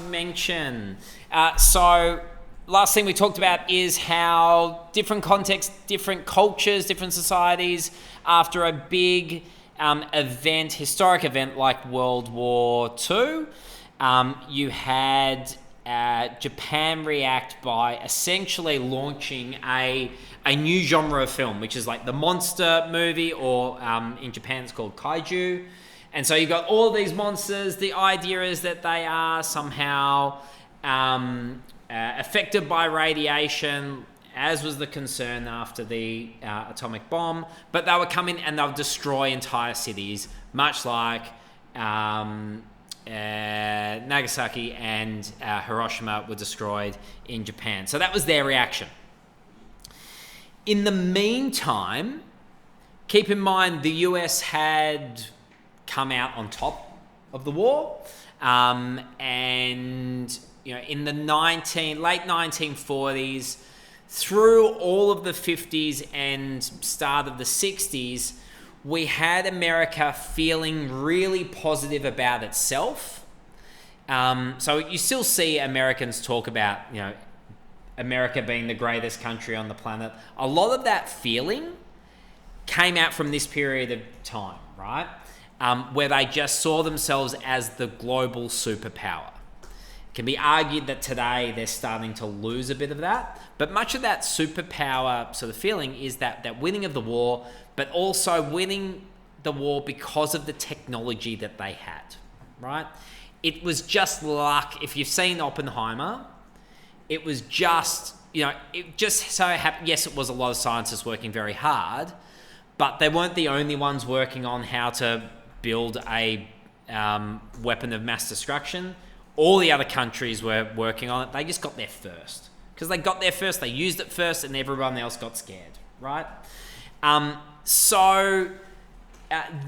mention. So last thing we talked about is how different contexts, different cultures, different societies, after a big historic event like World War II, you had Japan react by essentially launching a new genre of film, which is like the monster movie, or in Japan it's called kaiju. And so you've got all these monsters. The idea is that they are somehow affected by radiation, as was the concern after the atomic bomb. But they would come in and they'll destroy entire cities, much like Nagasaki and Hiroshima were destroyed in Japan. So that was their reaction. In the meantime, keep in mind the US had come out on top of the war, and in the late 1940s, through all of the 50s and start of the 60s, we had America feeling really positive about itself. So you still see Americans talk about, America being the greatest country on the planet. A lot of that feeling came out from this period of time, right? Where they just saw themselves as the global superpower. It can be argued that today they're starting to lose a bit of that, but much of that superpower sort of feeling is that winning of the war, but also winning the war because of the technology that they had, right? It was just luck. If you've seen Oppenheimer, it was just, it just so happened, yes, it was a lot of scientists working very hard, but they weren't the only ones working on how to build a weapon of mass destruction. All the other countries were working on it. They just got there first. Because they got there first, they used it first, and everyone else got scared, right? So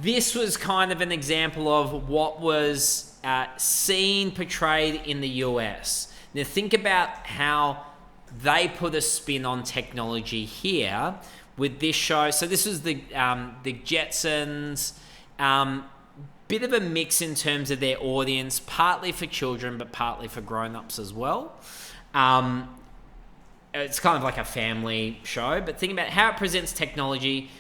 this was kind of an example of what was portrayed in the US. Now think about how they put a spin on technology here with this show. So this was the Jetsons. Bit of a mix in terms of their audience, partly for children, but partly for grown-ups as well. It's kind of like a family show, but think about how it presents technology,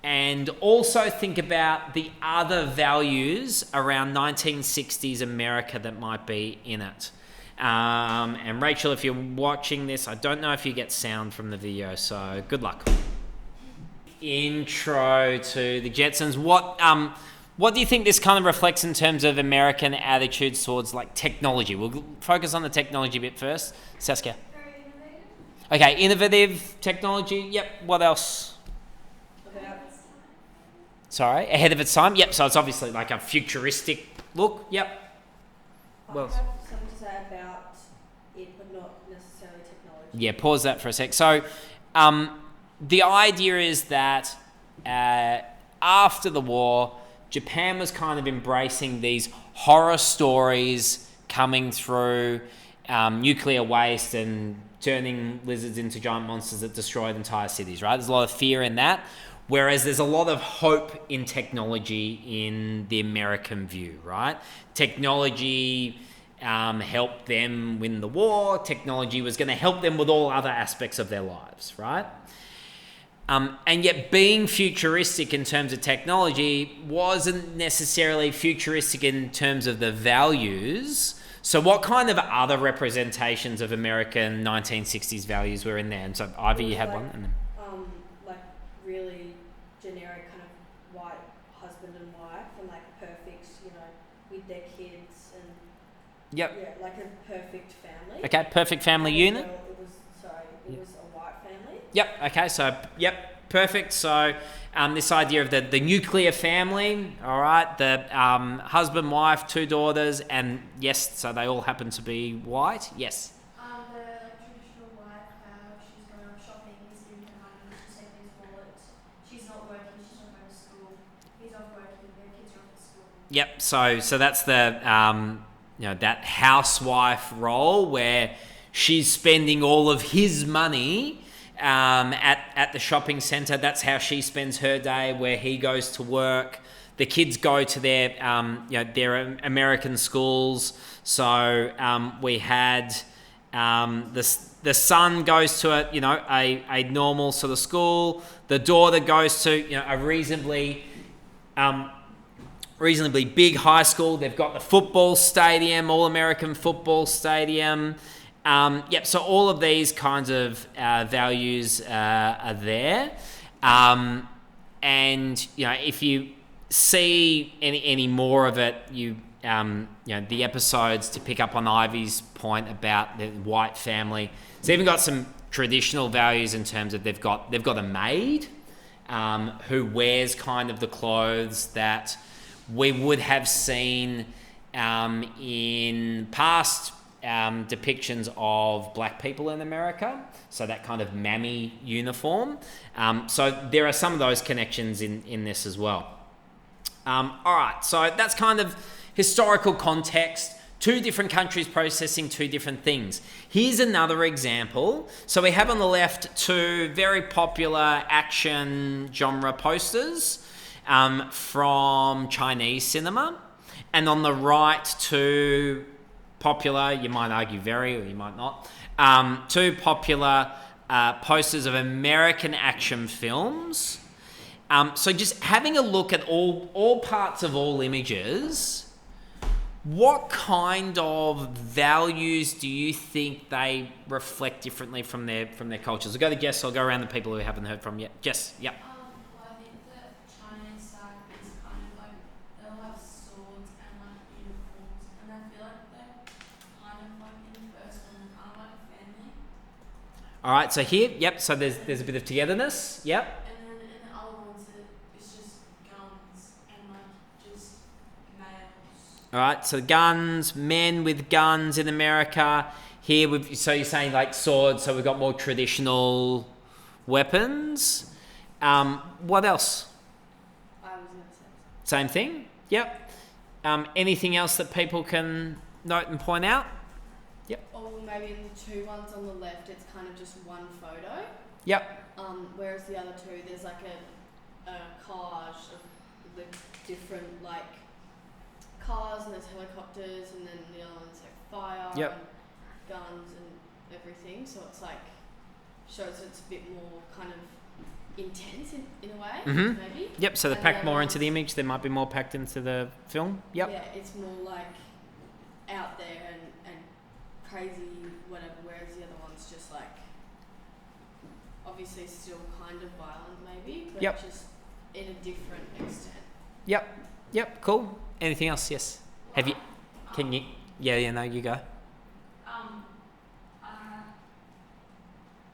and also think about the other values around 1960s America that might be in it. And Rachel, if you're watching this, I don't know if you get sound from the video, so good luck. Intro to the Jetsons. What do you think this kind of reflects in terms of American attitudes towards like technology? We'll focus on the technology bit first. Saskia. Very innovative. Okay, innovative technology. Yep. What else? Sorry, ahead of its time. Yep. So it's obviously like a futuristic look. Yep. I have something to say about it, but not necessarily technology. Yeah. Pause that for a sec. So, the idea is that after the war, Japan was kind of embracing these horror stories coming through nuclear waste and turning lizards into giant monsters that destroyed entire cities, right? There's a lot of fear in that, whereas there's a lot of hope in technology in the American view, right? Technology helped them win the war. Technology was going to help them with all other aspects of their lives, right? And yet being futuristic in terms of technology wasn't necessarily futuristic in terms of the values. So what kind of other representations of American 1960s values were in there? And so Ivy, you had one. And then... like really generic kind of white husband and wife, and like perfect, with their kids, and yep. Yeah, like a perfect family. Okay, perfect family unit. Well, it was a white family. Yep. Okay. So, yep. Perfect. So, this idea of the nuclear family. All right. The husband, wife, 2 daughters, and yes. So they all happen to be white. Yes. The traditional wife, she's going out shopping, he's giving her money, she's taking his wallet. She's not working. She's not going to school. He's off working. Their kids are off at school. Yep. So that's the that housewife role where she's spending all of his money at the shopping centre. That's how she spends her day, where he goes to work. the kids go to their their American schools. So we had the son goes to a normal sort of school. The daughter goes to a reasonably big high school. They've got the football stadium, all American football stadium. So all of these kinds of values are there. And if you see any more of it, the episodes, to pick up on Ivy's point about the white family, it's even got some traditional values in terms of they've got a maid who wears kind of the clothes that we would have seen in past depictions of black people in America. So that kind of mammy uniform. So there are some of those connections in this as well. All right, so that's kind of historical context. Two different countries processing two different things. Here's another example. So we have on the left two very popular action genre posters from Chinese cinema. And on the right, two popular, you might argue very, or you might not, two popular posters of American action films. So just having a look at all parts of all images, what kind of values do you think they reflect differently from their cultures? I'll go to Jess, I'll go around the people who we haven't heard from yet. Jess, yep. Well, I think the Chinese side is kind of like they'll have swords and like uniforms, and I feel like they're kind of like in the first one, kind of like a family. All right, so here, yep, so there's a bit of togetherness, yep. And then in the other ones, it's just guns and like just males. All right, so guns, men with guns in America. Here, so you're saying like swords, so we've got more traditional weapons. What else? I was going to say. Same thing? Yep. Anything else that people can note and point out? Or maybe in the two ones on the left, it's kind of just one photo. Yep. Whereas the other two, there's like a collage of the different like cars, and there's helicopters, and then the other one's like fire Yep. and guns and everything. So it's like shows it's a bit more kind of intense in a way, Mhm. maybe. Yep, so they're And packed the more other into the ones- image. They might be more packed into the film. Yep. Yeah, it's more like out there and crazy, whatever, whereas the other one's just like obviously still kind of violent maybe, but Yep. just in a different extent. Yep, cool. Anything else? Yes. Have you, can you, yeah, no, you go.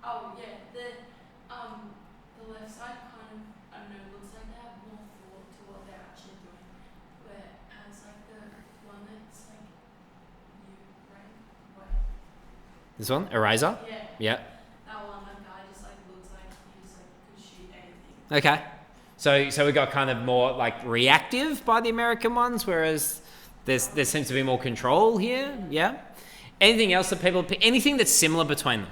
Oh yeah, the left side kind of, I don't know, looks like they have more thought to what they're actually doing. Whereas like the one that's like This one, Eraser? yeah, Yeah. that one, that guy just like looks like he just like could shoot anything. Okay. So we got kind of more like reactive by the American ones, whereas there seems to be more control here. Yeah. Anything else that anything that's similar between them?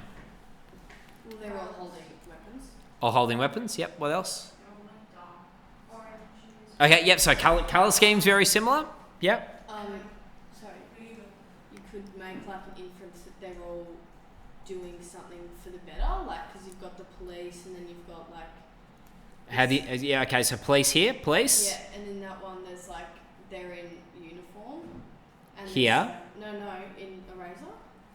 Well, they're all holding weapons. All holding weapons. Yep. What else? They're all like dark orange. Okay. Yep. So color scheme's very similar. Yep. Sorry, you could make like an inference that they're all doing something for the better, like because you've got the police and then you've got like. Yeah. Okay. So police here. Police. Yeah, and in that one there's like they're in uniform. And Here? No, in Eraser.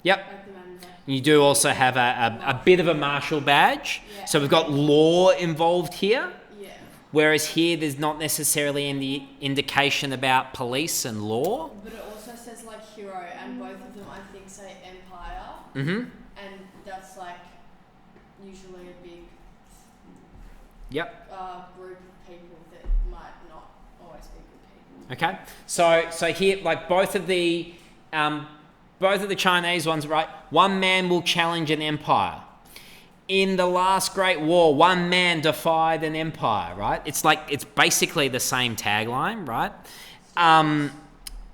Yep. Like the man in black. You do also have a bit of a marshal badge. Yeah. So we've got law involved here. Yeah. Whereas here, there's not necessarily any indication about police and law. But it also says like hero, and both of them I think say empire, Mm-hmm. and that's like usually a big Yep. group of people that might not always be good people. Okay. So here, like both of the Chinese ones, right? One man will challenge an empire. In the last Great War, one man defied an empire, right? It's basically the same tagline, right?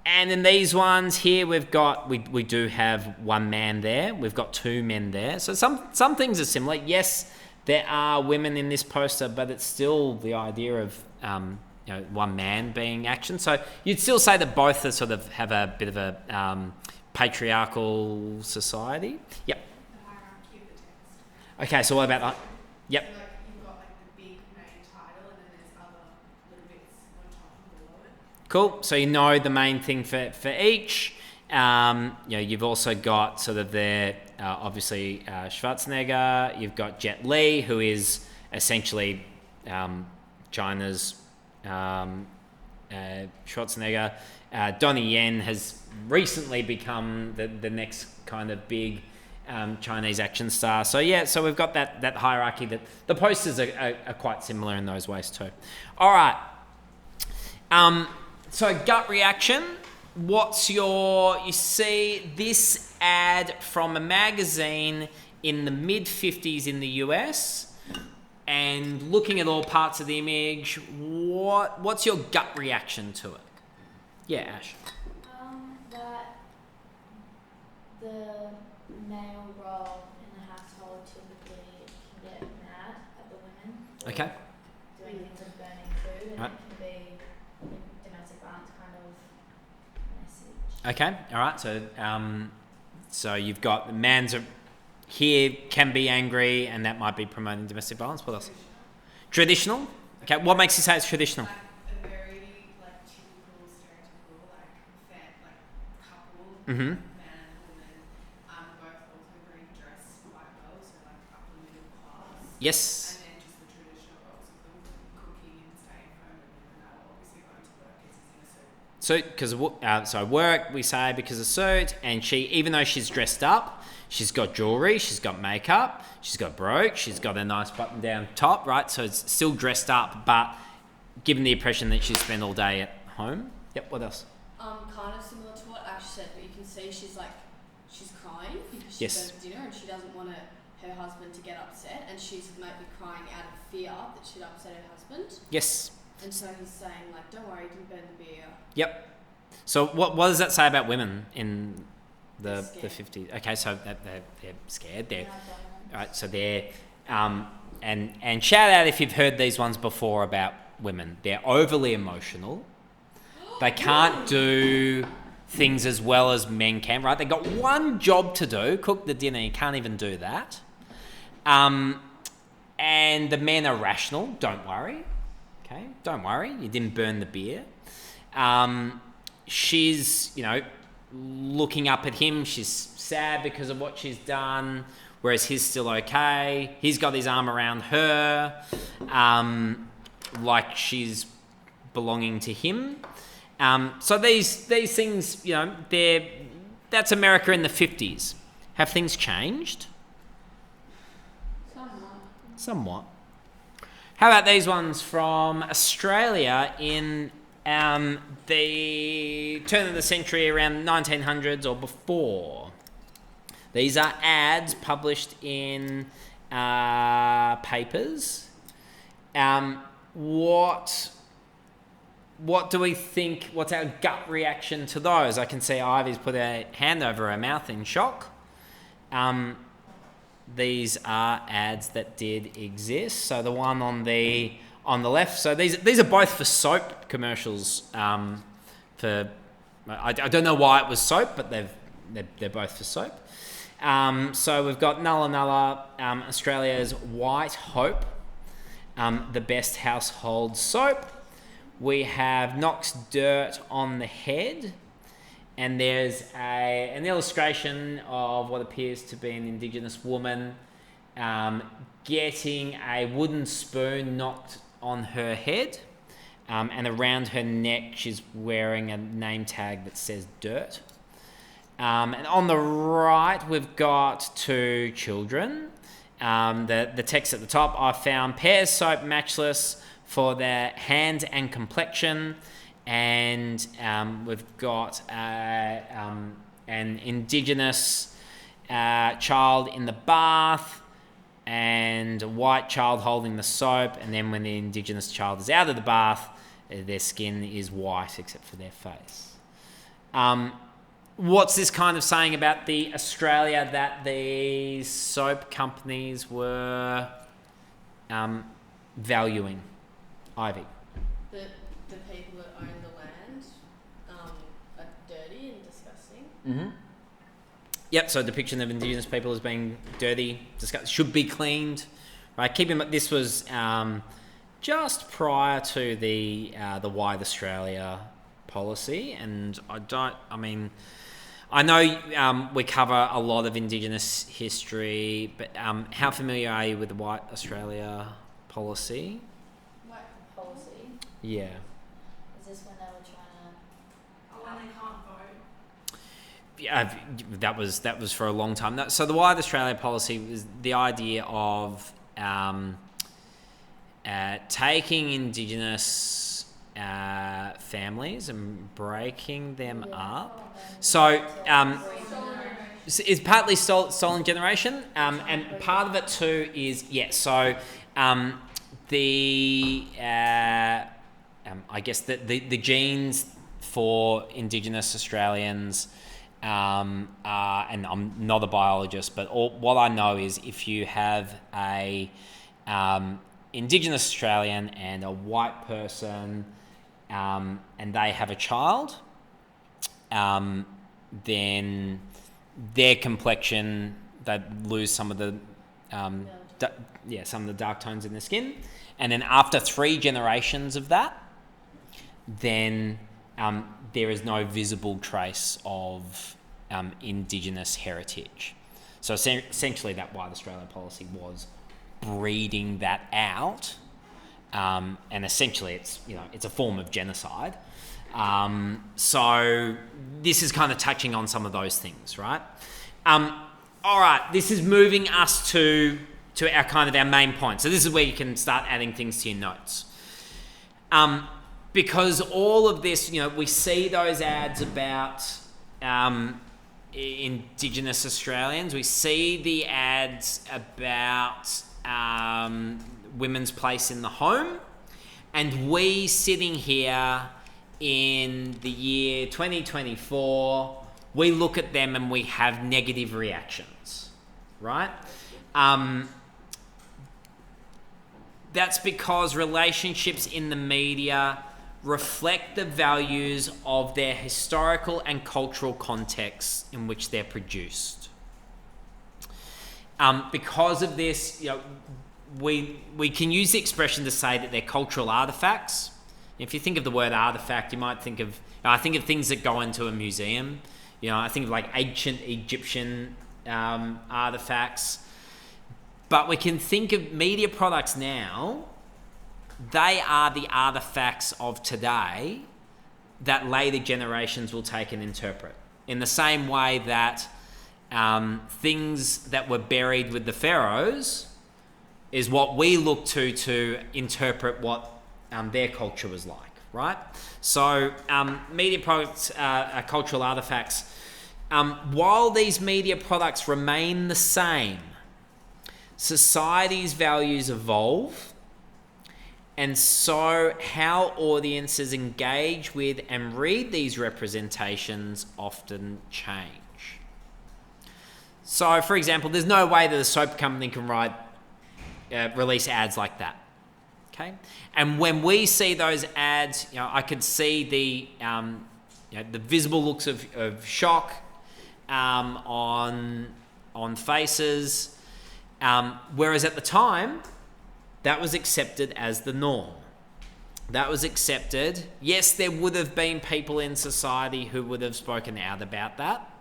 And in these ones here, we do have one man there. We've got two men there. So some things are similar. Yes, there are women in this poster, but it's still the idea of one man being action. So you'd still say that both are sort of have a bit of a patriarchal society. Yep. The hierarchy of the text. Okay, so what about that? Yep. So like you've got like the big main title, and then there's other little bits on top and below it. Cool. So you know the main thing for each. You've also got sort of obviously Schwarzenegger. You've got Jet Li, who is essentially China's Schwarzenegger. Donnie Yen has recently become the next kind of big Chinese action star. So so we've got that hierarchy. That the posters are quite similar in those ways too. All right. So gut reaction. You see this ad from a magazine in the mid-50s in the US, and looking at all parts of the image, what's your gut reaction to it? Yeah, Ash. That the male role in the household typically can get mad at the women for Okay. doing things like burning food, and Right. it can be domestic violence kind of message. Okay, all right. So you've got the man's here can be angry, and that might be promoting domestic violence. What else? Traditional. Okay, what makes you say it's traditional? Like a very like typical stereotypical couple, Mm-hmm. man and woman, both also very dressed quite well, so like upper middle class. Yes. And then just the traditional roles of them cooking and staying home, and then now obviously going to work is in a suit. So work we say because of suit, and she, even though she's dressed up, she's got jewelry, she's got makeup, she's got brooch, she's got a nice button-down top, right? So it's still dressed up, but given the impression that she's spent all day at home. Yep. What else? Kind of similar to what Ash said, but you can see she's crying because she's Yes. going to dinner and she doesn't want her husband to get upset, and she's maybe crying out of fear that she'd upset her husband. Yes. And so he's saying like, "Don't worry, you didn't burn the beer." Yep. So what does that say about women in the They're scared. 50s? Okay, so they're scared. They're Yeah, right. So they're and shout out if you've heard these ones before about women. They're overly emotional. They can't do things as well as men can. Right? They got one job to do: cook the dinner. You can't even do that. And the men are rational. Don't worry. Okay, don't worry. You didn't burn the beer. She's, looking up at him. She's sad because of what she's done, whereas he's still okay. He's got his arm around her, like she's belonging to him. So these things, that's America in the 50s. Have things changed? Somewhat. How about these ones from Australia in the turn of the century, around 1900s or before? These are ads published in papers. What do we think? What's our gut reaction to those? I can see Ivy's put her hand over her mouth in shock. These are ads that did exist. So the one on the left. So these are both for soap commercials. I don't know why it was soap, but they're both for soap. So we've got Nulla Nulla, Australia's White Hope, the best household soap. We have Knocks Dirt on the Head. And there's an illustration of what appears to be an Indigenous woman getting a wooden spoon knocked on her head, and around her neck she's wearing a name tag that says Dirt. And on the right we've got two children. The text at the top: I found Pears soap matchless for their hand and complexion. And we've got an Indigenous child in the bath and a white child holding the soap. And then when the Indigenous child is out of the bath, their skin is white except for their face. What's this kind of saying about the Australia that the soap companies were valuing? Ivy. That Yep, so depiction of Indigenous people as being dirty, should be cleaned. Right, keep in mind this was just prior to the White Australia policy, and I know we cover a lot of Indigenous history, but how familiar are you with the White Australia policy? What? Policy. Yeah. Is this when they were trying Oh, when they can't vote. Yeah, that was for a long time. So the White Australia policy was the idea of taking Indigenous families and breaking them up. So it's partly stolen generation, and part of it too is I guess the genes for Indigenous Australians and I'm not a biologist, but what I know is if you have a Indigenous Australian and a white person and they have a child, then their complexion, they lose some of the some of the dark tones in the skin, and then after 3 generations of that, then there is no visible trace of Indigenous heritage. So essentially that White Australia policy was breeding that out, and essentially it's a form of genocide. So this is kind of touching on some of those things, right? All right, this is moving us to our kind of our main point. So this is where you can start adding things to your notes. Because all of this, we see those ads about Indigenous Australians. We see the ads about women's place in the home. And we sitting here in the year 2024, we look at them and we have negative reactions, right? That's because relationships in the media reflect the values of their historical and cultural contexts in which they're produced. Because of this, we can use the expression to say that they're cultural artifacts. If you think of the word artifact, you might think of, I think of things that go into a museum. I think of like ancient Egyptian artifacts. But we can think of media products now, they are the artifacts of today that later generations will take and interpret. In the same way that things that were buried with the pharaohs is what we look to interpret what their culture was like, right? So media products are cultural artifacts. While these media products remain the same, society's values evolve, and so how audiences engage with and read these representations often change. So, for example, there's no way that a soap company can release ads like that. Okay, and when we see those ads, I could see the visible looks of shock on faces, whereas at the time, that was accepted as the norm. That was accepted. Yes, there would have been people in society who would have spoken out about that,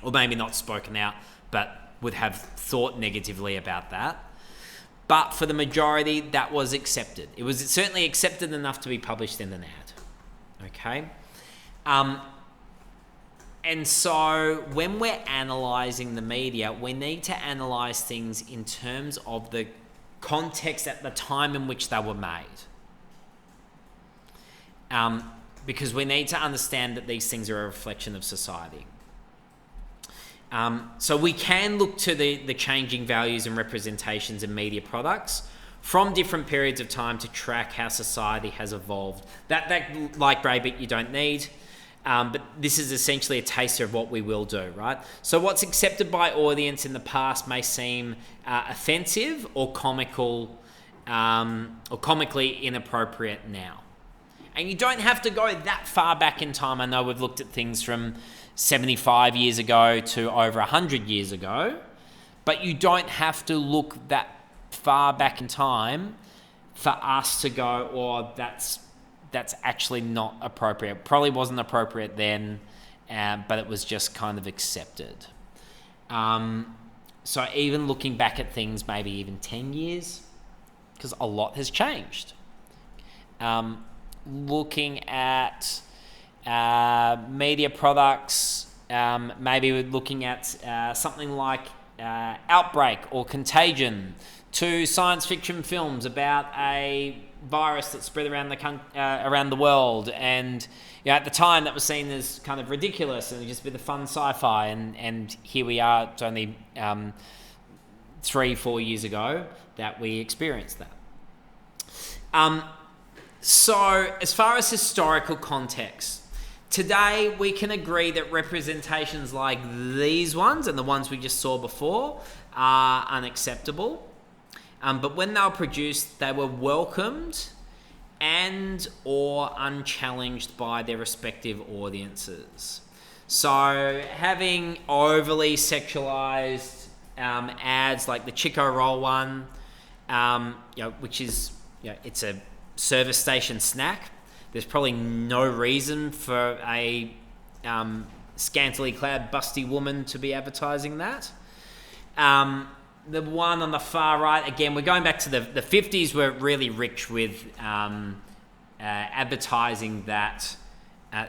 or maybe not spoken out, but would have thought negatively about that. But for the majority, that was accepted. It was certainly accepted enough to be published in an ad. Okay? And so when we're analysing the media, we need to analyse things in terms of the context at the time in which they were made. Because we need to understand that these things are a reflection of society. So we can look to the changing values and representations in media products from different periods of time to track how society has evolved. That like Braybit, you don't need, but this is essentially a taster of what we will do, right? So what's accepted by audience in the past may seem offensive or comical, or comically inappropriate now. And you don't have to go that far back in time. I know we've looked at things from 75 years ago to over 100 years ago, but you don't have to look that far back in time for us to go, or that's actually not appropriate. Probably wasn't appropriate then, but it was just kind of accepted. So even looking back at things, maybe even 10 years, because a lot has changed. Looking at media products, maybe we're looking at something like Outbreak or Contagion, to science fiction films about a virus that spread around the world, and at the time that was seen as kind of ridiculous and just a bit of fun sci-fi, and here we are. It's only 3-4 years ago that we experienced that. So as far as historical context, today we can agree that representations like these ones and the ones we just saw before are unacceptable. But when they were produced, they were welcomed and or unchallenged by their respective audiences. So having overly sexualized ads like the Chico Roll one, which is, it's a service station snack. There's probably no reason for a scantily clad busty woman to be advertising that. The one on the far right, again, we're going back to the 50s, were really rich with advertising that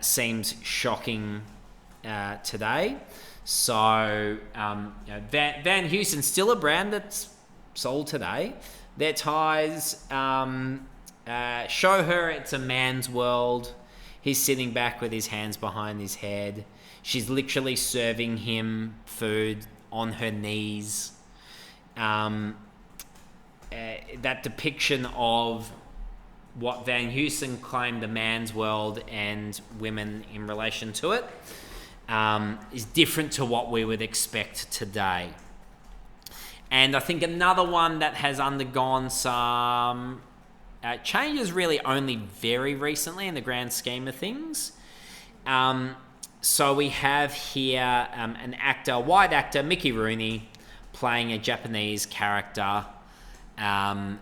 seems shocking today. So Van Heusen's still a brand that's sold today. Their ties show her it's a man's world. He's sitting back with his hands behind his head. She's literally serving him food on her knees. That depiction of what Van Heusen claimed a man's world and women in relation to it is different to what we would expect today. And I think another one that has undergone some changes really only very recently in the grand scheme of things. So we have here an actor, a white actor, Mickey Rooney, playing a Japanese character. The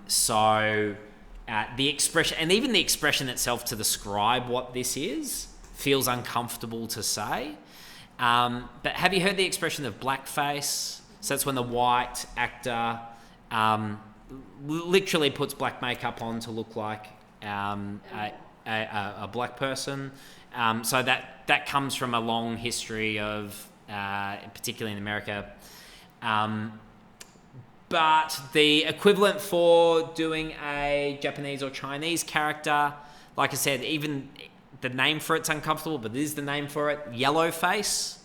expression, and even the expression itself to describe what this is, feels uncomfortable to say. But have you heard the expression of blackface? So that's when the white actor literally puts black makeup on to look like a black person. So that comes from a long history of, particularly in America. But the equivalent for doing a Japanese or Chinese character, like I said, even the name for it's uncomfortable, but it is the name for it, yellow face.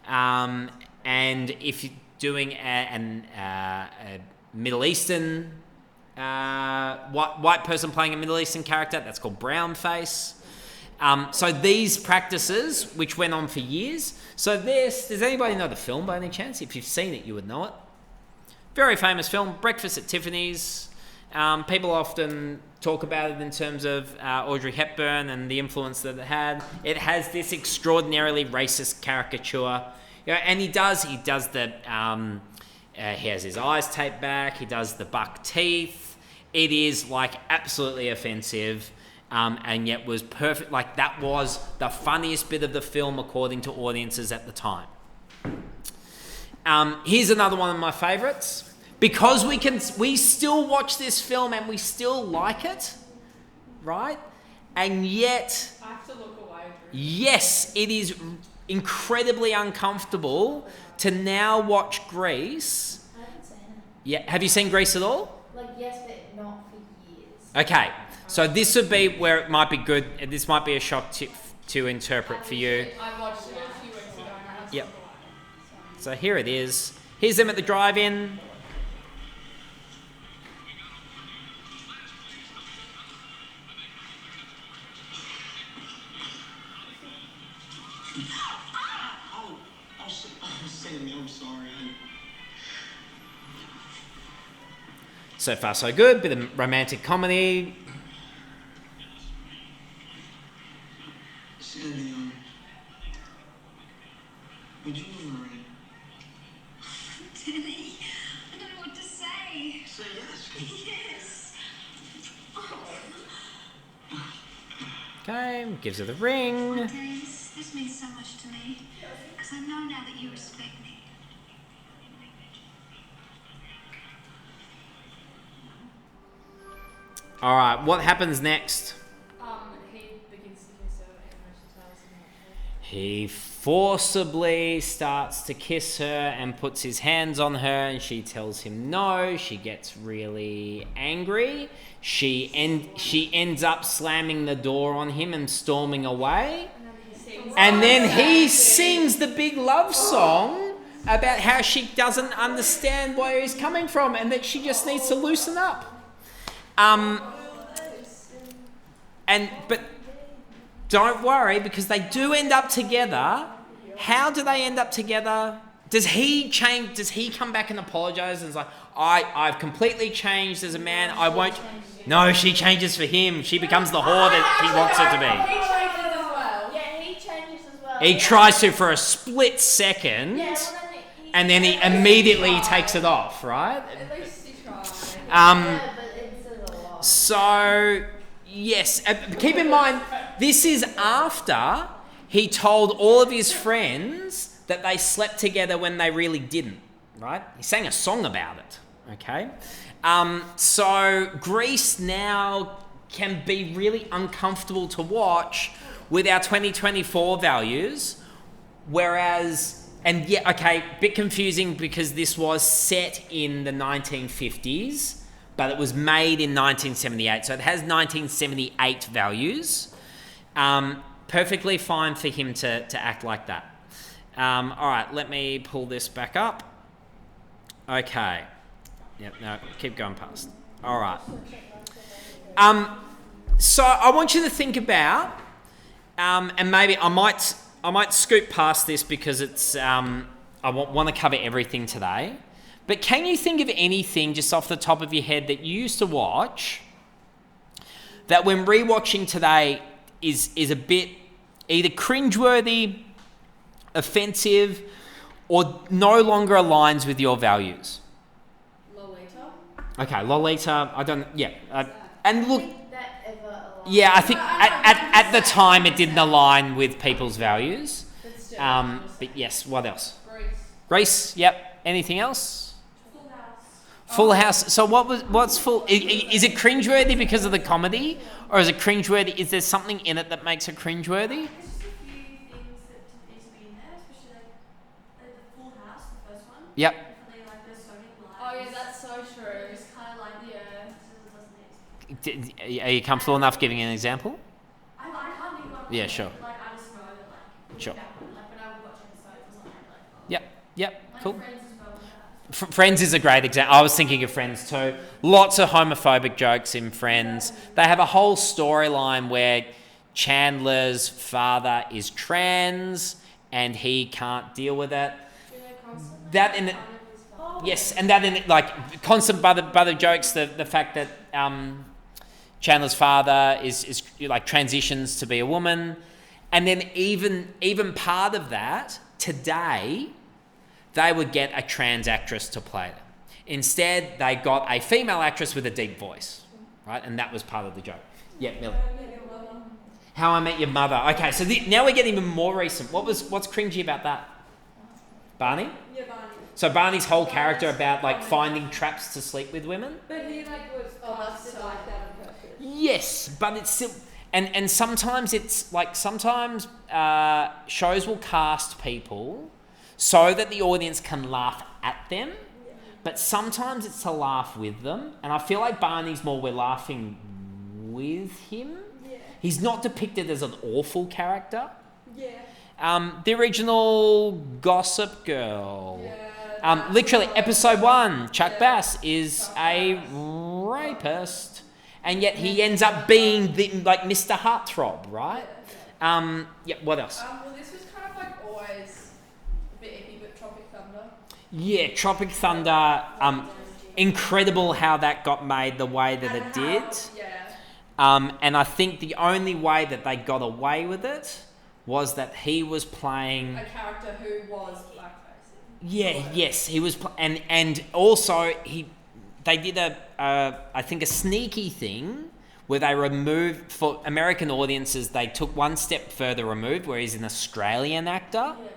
And if you're doing a Middle Eastern white person playing a Middle Eastern character, that's called brown face. So these practices, which went on for years. So does anybody know the film by any chance? If you've seen it, you would know it. Very famous film, Breakfast at Tiffany's. People often talk about it in terms of Audrey Hepburn and the influence that it had. It has this extraordinarily racist caricature. And he does the, he has his eyes taped back, he does the buck teeth. It is like absolutely offensive. And yet was perfect. Like that was the funniest bit of the film according to audiences at the time. Here's another one of my favorites. Because we still watch this film and we still like it, right? And yet, I have to look away. Yes, it is incredibly uncomfortable to now watch Grease. I haven't seen it. Yeah, have you seen Grease at all? Like, yes, but not for years. Okay, so this would be where it might be good. This might be a shock to interpret for you. I watched it a few weeks ago and I had to Yep. look away. So here it is. Here's them at the drive-in. I'm sorry. So far, so good. Bit of romantic comedy. Sandy, Okay, gives her the ring. Days, this means so much to me, because I know now that you respect me. All right, what happens next? He begins to kiss her and she tells him not to. He forcibly starts to kiss her and puts his hands on her, and she tells him no. She gets really angry. She ends up slamming the door on him and storming away. And then he sings the big love song about how she doesn't understand where he's coming from and that she just needs to loosen up. But don't worry, because they do end up together. How do they end up together? Does he change? Does he come back and apologize and is like, I've completely changed as a man. I won't. No, she changes for him. She becomes the whore that he wants her to be. He changes as well. Yeah, he changes as well. He tries to for a split second, Yeah, well, then and then he immediately takes it off, right? At least he tried. yeah, but it's a lot. So, yes, keep in mind, this is after he told all of his friends that they slept together when they really didn't, right? He sang a song about it, okay? So Greece now can be really uncomfortable to watch with our 2024 values, whereas, and yeah, okay, bit confusing because this was set in the 1950s, but it was made in 1978, so it has 1978 values. Perfectly fine for him to act like that. All right, let me pull this back up. Okay. Yep, no, keep going past. All right. So I want you to think about, and maybe I might scoot past this because it's I want to cover everything today. But can you think of anything just off the top of your head that you used to watch that when rewatching today is a bit either cringeworthy, offensive, or no longer aligns with your values? Lolita. Okay, Lolita, I don't, yeah. And look, That ever alive. yeah, I think at the time it didn't align with people's values. But still. But yes, what else? Greece. Greece, yep. Anything else? Full House. Full House. So what's Full? Is it cringeworthy because of the comedy, or is it cringeworthy? Is there something in it that makes it cringeworthy? There's just a few things that need to be in there, especially like the Full House, the first one. Yep. Definitely, like there's so many lines. Oh yeah, that's so true. It's kind of like Yeah. it doesn't need. Are you comfortable enough giving an example? I can't think of one. Yeah, sure. Like I just know that like Sure. like when I would watch episodes, it was like Yep. like Cool. Friends as well with that. Friends is a great example. I was thinking of Friends too. Lots of homophobic jokes in Friends. They have a whole storyline where Chandler's father is trans and he can't deal with it. That in it, yes, and that in it, like constant by the jokes. The fact that Chandler's father is like transitions to be a woman, and then even part of that today, they would get a trans actress to play them. Instead, they got a female actress with a deep voice, right? And that was part of the joke. Yeah, Millie. How I Met Your Mother. Okay, so now we're getting even more recent. What's cringy about that? Barney? Yeah, Barney. So Barney's whole character about like finding traps to sleep with women? But he like was casted like that on purpose. Yes, but it's still... And sometimes it's like... Sometimes shows will cast people so that the audience can laugh at them, but sometimes it's to laugh with them. And I feel like Barney's more we're laughing with him. Yeah. He's not depicted as an awful character. Yeah. The original Gossip Girl. Yeah. Literally, episode 1, Chuck Bass is a rapist, and yet he ends up being like Mr. Heartthrob, right? Yeah. What else? Well, this was kind of like always a bit icky, but Tropic Thunder. Yeah, Tropic Thunder. Incredible how that got made the way that it did. Yeah. And I think the only way that they got away with it was that he was playing. A character who was blackface. Yeah. Yes, he was, and also they did I think a sneaky thing where they removed, for American audiences, they took one step further removed, where he's an Australian actor. Yeah.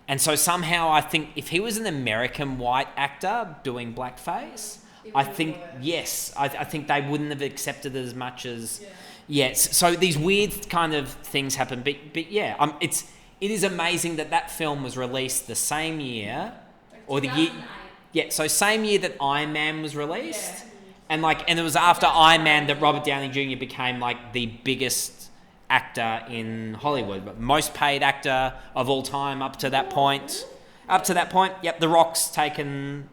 And so somehow I think if he was an American white actor doing blackface, I think, yes, I think they wouldn't have accepted it as much as... Yes, so these weird kind of things happen. But yeah, it is amazing that film was released the same year, or the year... 2008. Yeah, so same year that Iron Man was released. And it was after Iron Man that Robert Downey Jr. became like the biggest actor in Hollywood, but most paid actor of all time up to that point. Up to that point, yep, The Rock's taken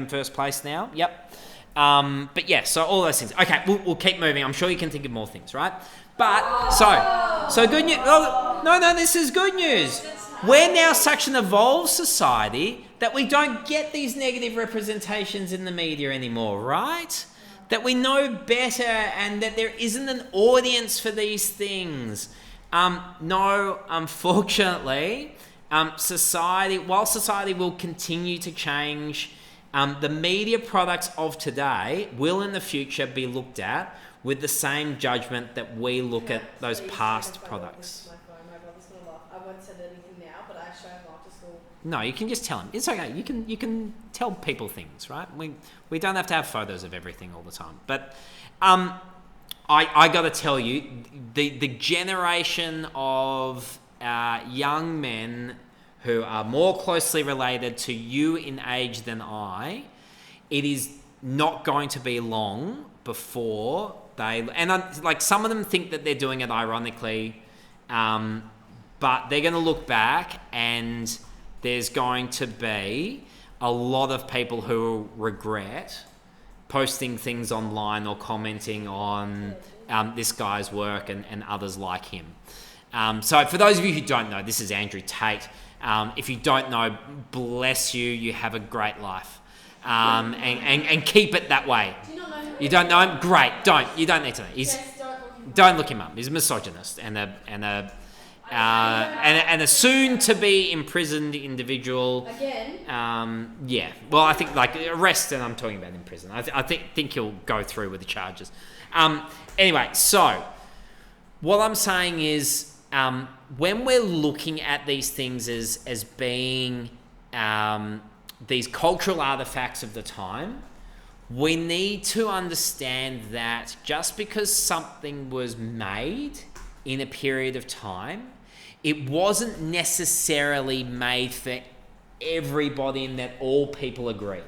first place now. Yep. But yeah, so all those things. Okay, we'll keep moving. I'm sure you can think of more things, right? But so good news. Oh, no, this is good news. We're now such an evolved society that we don't get these negative representations in the media anymore, right? That we know better and that there isn't an audience for these things. No, unfortunately, while society will continue to change, the media products of today will in the future be looked at with the same judgment that we look at those past products. My brother's gonna laugh. I won't send anything now, but I show him after school. No, you can just tell them. It's okay. You can tell people things, right? We don't have to have photos of everything all the time. But I got to tell you, the generation of young men who are more closely related to you in age than it is not going to be long before some of them think that they're doing it ironically, but they're going to look back and there's going to be a lot of people who regret posting things online or commenting on this guy's work and others like him. So for those of you who don't know, this is Andrew Tate. If you don't know, bless you, you have a great life. And keep it that way. Do you not know him? You don't know him? Great. You don't need to know. Don't look him up. He's a misogynist and a soon-to-be imprisoned individual. Again? Yeah. Well, I think arrest, and I'm talking about in prison. I think he'll go through with the charges. Anyway, so what I'm saying is, when we're looking at these things as being these cultural artifacts of the time, we need to understand that just because something was made in a period of time, it wasn't necessarily made for everybody and that all people agreed.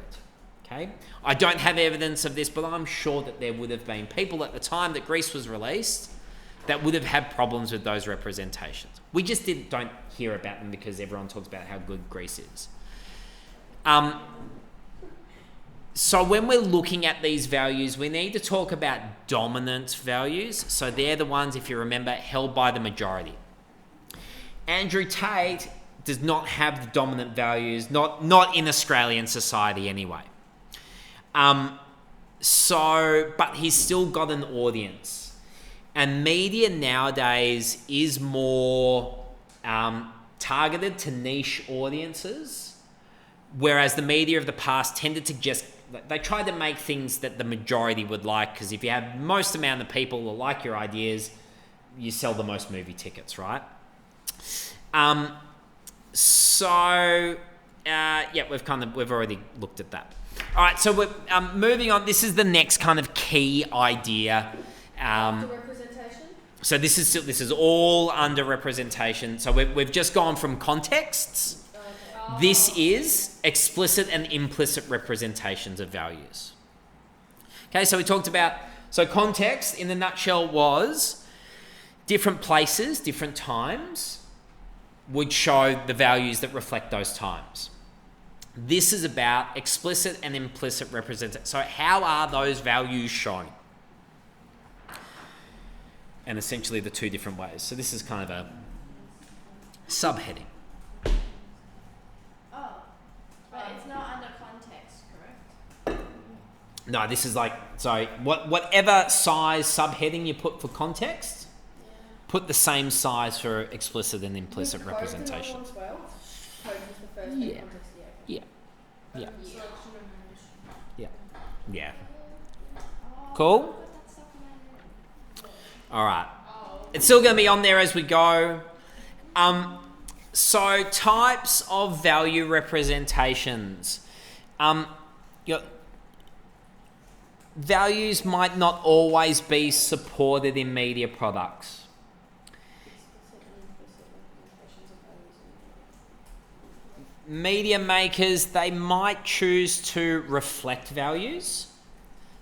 Okay? I don't have evidence of this, but I'm sure that there would have been people at the time that Grease was released that would have had problems with those representations. We just don't hear about them because everyone talks about how good Grease is. So when we're looking at these values, we need to talk about dominant values. So they're the ones, if you remember, held by the majority. Andrew Tate does not have the dominant values, not in Australian society anyway. But he's still got an audience. And media nowadays is more targeted to niche audiences, whereas the media of the past tended to they tried to make things that the majority would like, because if you have most amount of people who like your ideas, you sell the most movie tickets, right? We've already looked at that. All right, so we're moving on. This is the next kind of key idea. Representation? So this is all under representation. So we've just gone from contexts. This is explicit and implicit representations of values. Okay, so we talked about, context in a nutshell was different places, different times would show the values that reflect those times. This is about explicit and implicit representation. So how are those values shown? And essentially the two different ways. So this is kind of a subheading. But it's not under context, correct? No, this is whatever size subheading you put for context, put the same size for explicit and implicit representation. Code was the first Yeah. context, Yeah. Cool? All right. It's still going to be on there as we go. So types of value representations. Your values might not always be supported in media products. Media makers, they might choose to reflect values.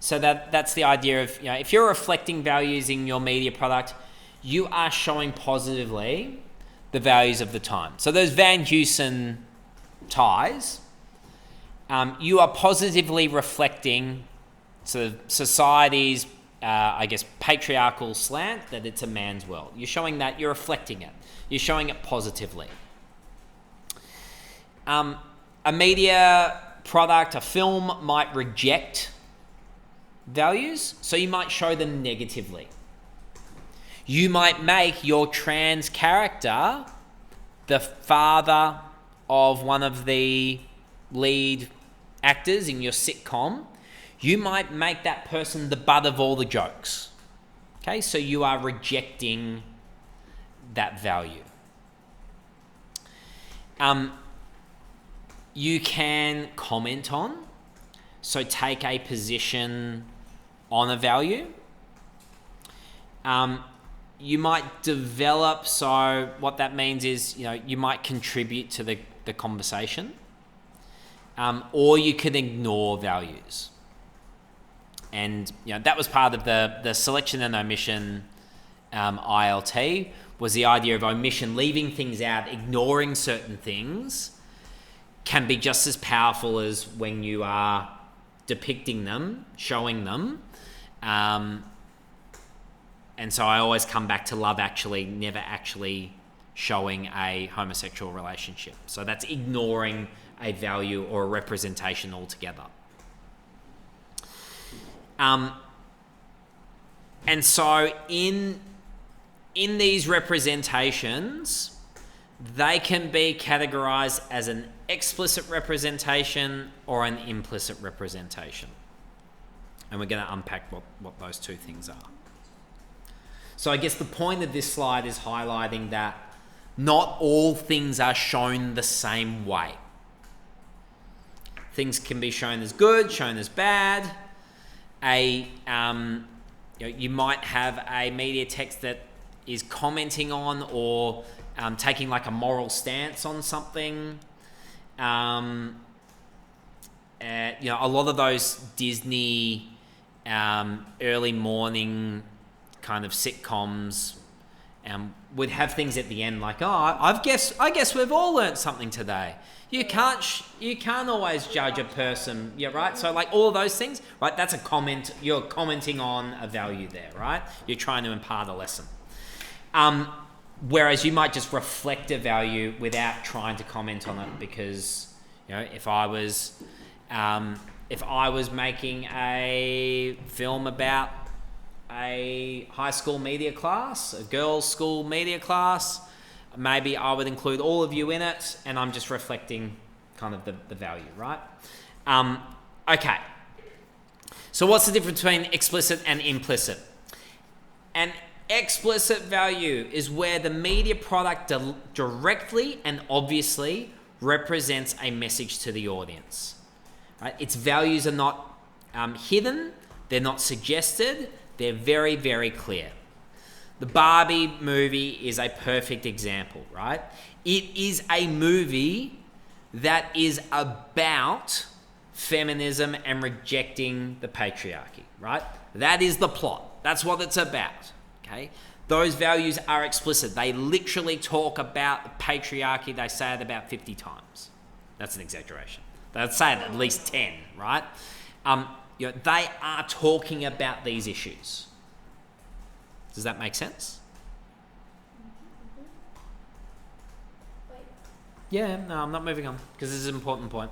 So that's the idea of, if you're reflecting values in your media product, you are showing positively the values of the time. So those Van Heusen ties, you are positively reflecting sort of society's, patriarchal slant, that it's a man's world. You're showing that, you're reflecting it. You're showing it positively. A media product, a film, might reject values, so you might show them negatively. You might make your trans character the father of one of the lead actors in your sitcom. You might make that person the butt of all the jokes. Okay, so you are rejecting that value. You can comment on, so take a position on a value. You might develop, so what that means is, you might contribute to the conversation, or you could ignore values. And that was part of the selection and omission ILT, was the idea of omission, leaving things out, ignoring certain things, can be just as powerful as when you are depicting them, showing them. And so I always come back to Love Actually, never actually showing a homosexual relationship. So that's ignoring a value or a representation altogether. And so in these representations, they can be categorized as an explicit representation or an implicit representation. And we're going to unpack what those two things are. So I guess the point of this slide is highlighting that not all things are shown the same way. Things can be shown as good, shown as bad. You might have a media text that is commenting on or taking like a moral stance on something. A lot of those Disney early morning kind of sitcoms would have things at the end like, I guess we've all learnt something today. You can't always judge a person, right? So like all of those things, right? That's a comment. You're commenting on a value there, right? You're trying to impart a lesson. Whereas you might just reflect a value without trying to comment on it, because if I was making a film about a high school media class, a girls' school media class, maybe I would include all of you in it, and I'm just reflecting kind of the value, right? Okay. So what's the difference between explicit and implicit? An explicit value is where the media product directly and obviously represents a message to the audience. Right? Its values are not hidden, they're not suggested, they're very, very clear. The Barbie movie is a perfect example, right? It is a movie that is about feminism and rejecting the patriarchy, right? That is the plot. That's what it's about, okay? Those values are explicit. They literally talk about the patriarchy. They say it about 50 times. That's an exaggeration. They'd say it at least 10, right? They are talking about these issues. Does that make sense? Wait. Yeah, no, I'm not moving on because this is an important point.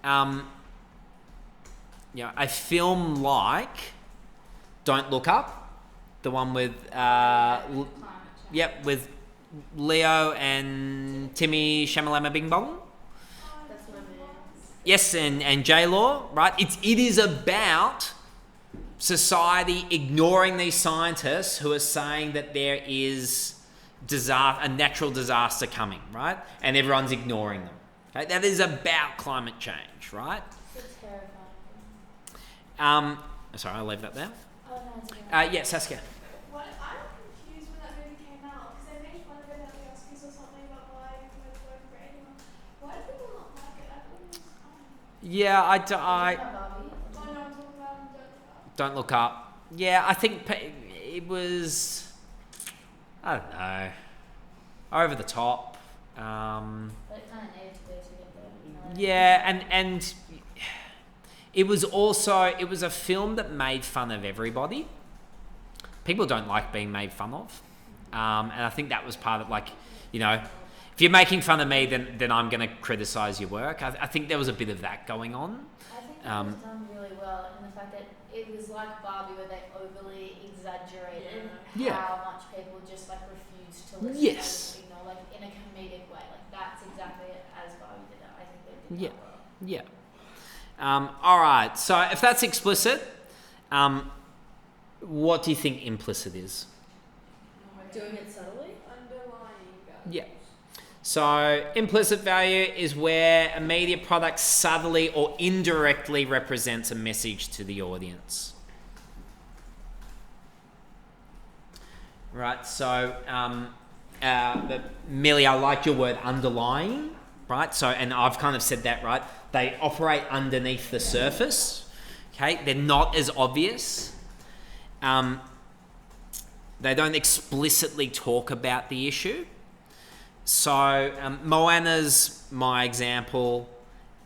A film like Don't Look Up, the one with with Leo and Timmy Shamalama Bing Bong. That's my man. yes, and J-Law, right? It is about society ignoring these scientists who are saying that there is a natural disaster coming, right? And everyone's ignoring them. Okay? That is about climate change, right? It's terrifying. Sorry, I'll leave that there. Oh, no, it's okay. Yeah, Saskia. What, I'm confused when that movie came out because they made fun of it at the Oscars or something about why it was working for anyone. Why do people not like it? I thought it was fun. Yeah, Are you talking about Barbie? Oh no, I'm talking about Don't Look Up. Yeah, I think it was, I don't know, over the top. But it kind of needed to be to get there. You know? Yeah, and it was a film that made fun of everybody. People don't like being made fun of, and I think that was part of, like, you know, if you're making fun of me, then I'm going to criticize your work. I think there was a bit of that going on. I think it was done really well in the fact that it was like Barbie where they overly exaggerated Yeah. how much people just like refuse to listen. Yes. And, you know, like in a comedic way. Like that's exactly as Barbie did it. I think they did Yeah. that well. Yeah. All right. So if that's explicit, what do you think implicit is? Doing it subtly? underlying values. Yeah. So implicit value is where a media product subtly or indirectly represents a message to the audience. Right. So, Millie, I like your word underlying. Right. So, and I've kind of said that, right? They operate underneath the surface. Okay. They're not as obvious. They don't explicitly talk about the issue. So Moana's my example.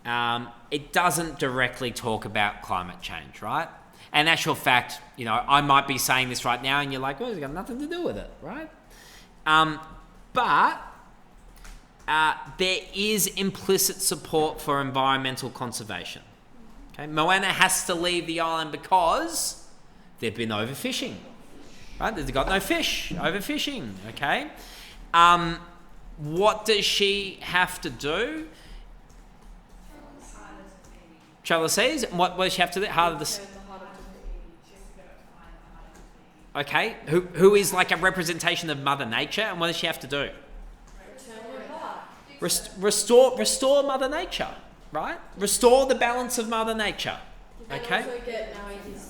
It doesn't directly talk about climate change, right? And actual fact, you know, I might be saying this right now and you're like, well, it's got nothing to do with it, right? But there is implicit support for environmental conservation. Okay? Moana has to leave the island because they've been overfishing, right? They've got no fish, overfishing, okay? What does she have to do? Travel the seas. What does she have to do? Harder the Turn the heart of the Okay. Who is like a representation of Mother Nature, and what does she have to do? Turn your heart. Restore Mother Nature, right? Restore the balance of Mother Nature. And Okay. also get Naomi's.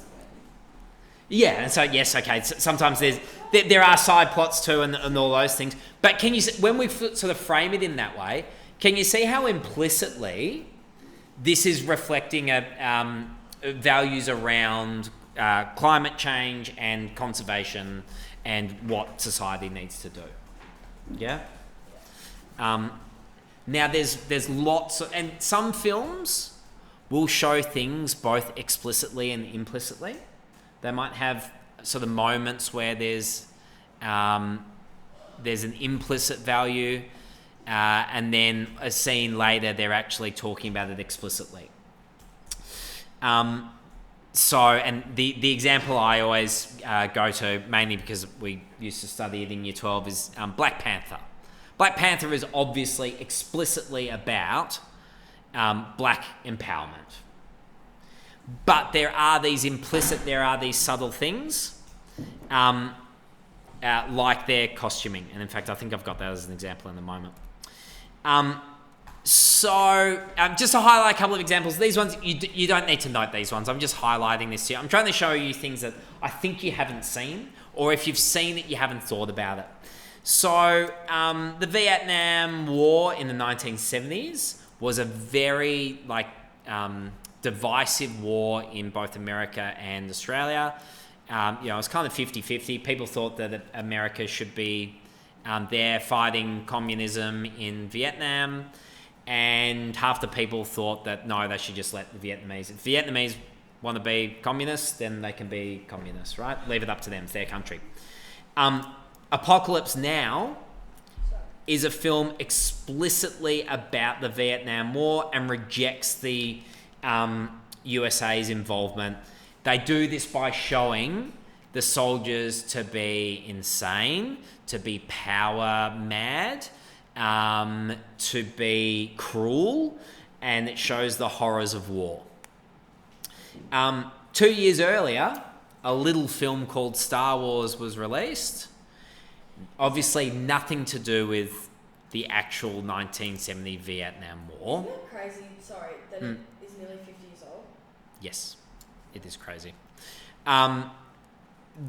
Yeah, and so yes, okay. So sometimes there are side plots too, and all those things. But can you, when we sort of frame it in that way, can you see how implicitly this is reflecting values around climate change and conservation and what society needs to do? Yeah. Now there's lots of, and some films will show things both explicitly and implicitly. They might have sort of moments where there's an implicit value, and then a scene later they're actually talking about it explicitly. So, and the example I always go to, mainly because we used to study it in Year 12, is Black Panther. Black Panther is obviously explicitly about black empowerment. But there are these subtle things, like their costuming. And in fact, I think I've got that as an example in a moment. Just to highlight a couple of examples, these ones, you don't need to note these ones. I'm just highlighting this here. I'm trying to show you things that I think you haven't seen, or if you've seen it, you haven't thought about it. So the Vietnam War in the 1970s was a very divisive war in both America and Australia. It was kind of 50-50. People thought that America should be there fighting communism in Vietnam, and half the people thought that no, they should just let the Vietnamese. If Vietnamese want to be communists, then they can be communists, right? Leave it up to them. It's their country. Apocalypse Now is a film explicitly about the Vietnam War and rejects the USA's involvement. They do this by showing the soldiers to be insane, to be power mad, to be cruel, and it shows the horrors of war. 2 years earlier, a little film called Star Wars was released. Obviously, nothing to do with the actual 1970 Vietnam War. Isn't it crazy, sorry, that it is nearly 50 years old? Yes, it is crazy.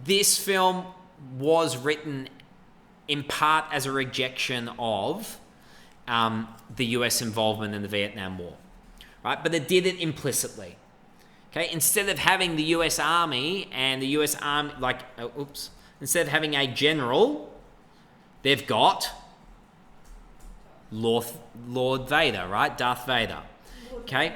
This film was written in part as a rejection of the US involvement in the Vietnam War, right? But it did it implicitly. Okay, instead of having the US Army and the US Army, instead of having a general, they've got Lord Vader, right? Darth Vader. Okay,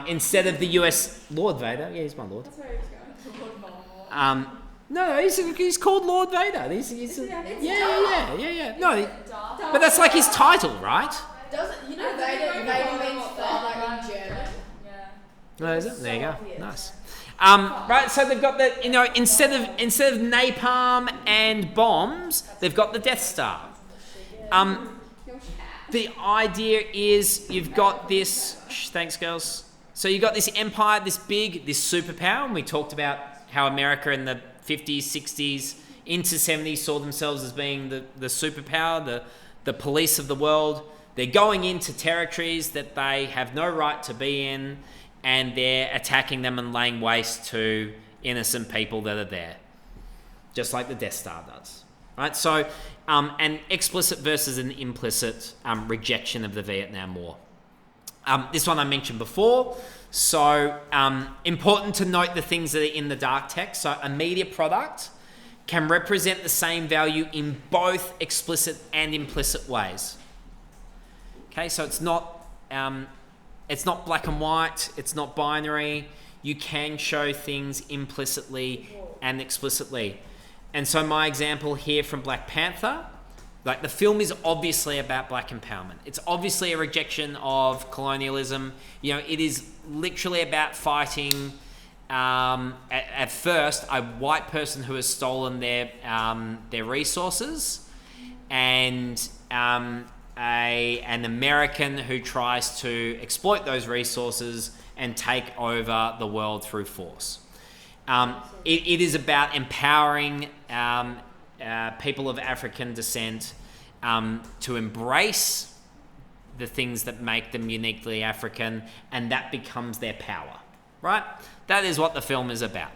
instead of the US Lord Vader, yeah, he's my lord. That's where he was going. Lord Voldemort. No, he's called Lord Vader. Yeah. No, Darth. but that's like his title, right? Doesn't, you know Vader means father in German? Yeah. No, is it? There you go. Obvious. Nice. Right, so they've got the, instead of napalm and bombs, they've got the Death Star. The idea is you've got this. Thanks, girls. So you've got this empire, this superpower, and we talked about how America in the 50s, 60s, into 70s saw themselves as being the superpower, the police of the world. They're going into territories that they have no right to be in, and they're attacking them and laying waste to innocent people that are there, just like the Death Star does. Right? So, an explicit versus an implicit rejection of the Vietnam War. This one I mentioned before. So, important to note the things that are in the dark text. So, a media product can represent the same value in both explicit and implicit ways. Okay, so it's not black and white. It's not binary. You can show things implicitly and explicitly. And so my example here from Black Panther, like the film is obviously about black empowerment. It's obviously a rejection of colonialism. It is literally about fighting, at first, a white person who has stolen their resources, and an American who tries to exploit those resources and take over the world through force. It is about empowering people of African descent to embrace the things that make them uniquely African, and that becomes their power, right? That is what the film is about.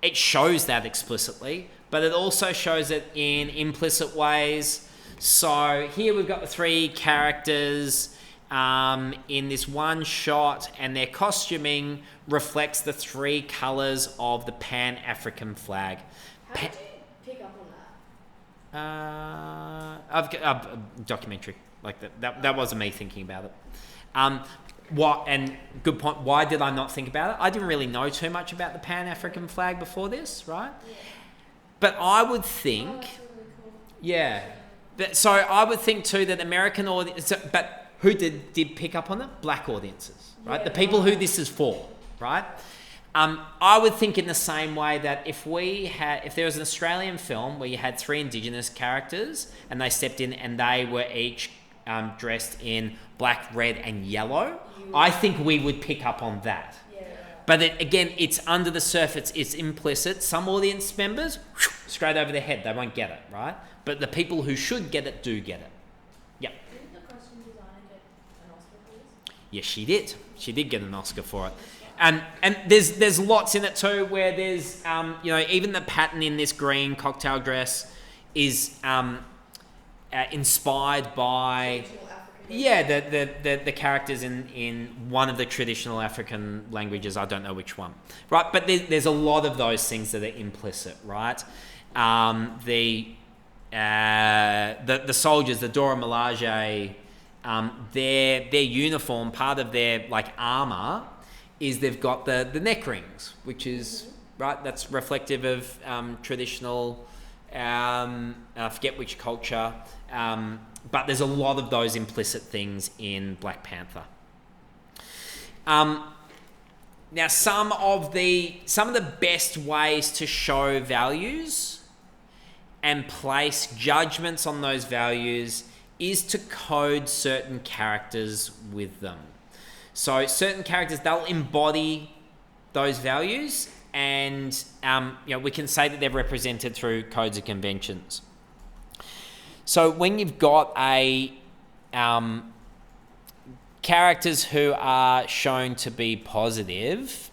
It shows that explicitly, but it also shows it in implicit ways. So here we've got the three characters in this one shot, and their costuming reflects the three colours of the Pan-African flag. How did you pick up on that? I've got a documentary like that wasn't me thinking about it. And good point. Why did I not think about it? I didn't really know too much about the Pan-African flag before this, right? Yeah. But I would think, That's really cool. yeah. So I would think too that American audience, but who did pick up on it? Black audiences, right? Yeah. The people who this is for, right? I would think in the same way that if there was an Australian film where you had three Indigenous characters and they stepped in and they were each dressed in black, red, and yellow, I think we would pick up on that. Yeah. But again, it's under the surface, it's implicit. Some audience members, straight over their head, they won't get it, right? But the people who should get it do get it. Yep. Didn't the costume designer get an Oscar for this? Yes, she did. She did get an Oscar for it. And there's lots in it too, where there's even the pattern in this green cocktail dress is inspired by the characters in one of the traditional African languages. I don't know which one, right? But there's a lot of those things that are implicit, right? The soldiers, the Dora Milaje, their uniform, part of their armor, is they've got the neck rings, which is right. That's reflective of traditional. I forget which culture, but there's a lot of those implicit things in Black Panther. Now, some of the best ways to show values and place judgments on those values is to code certain characters with them. So certain characters, they'll embody those values, and we can say that they're represented through codes and conventions. So when you've got characters who are shown to be positive,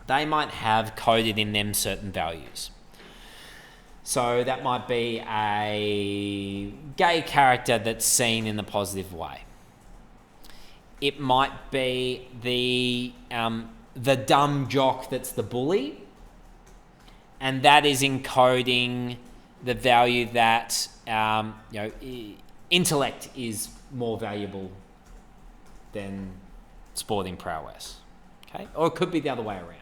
they might have coded in them certain values. So that might be a gay character that's seen in the positive way. It might be the dumb jock that's the bully, and that is encoding the value that intellect is more valuable than sporting prowess. Okay, or it could be the other way around.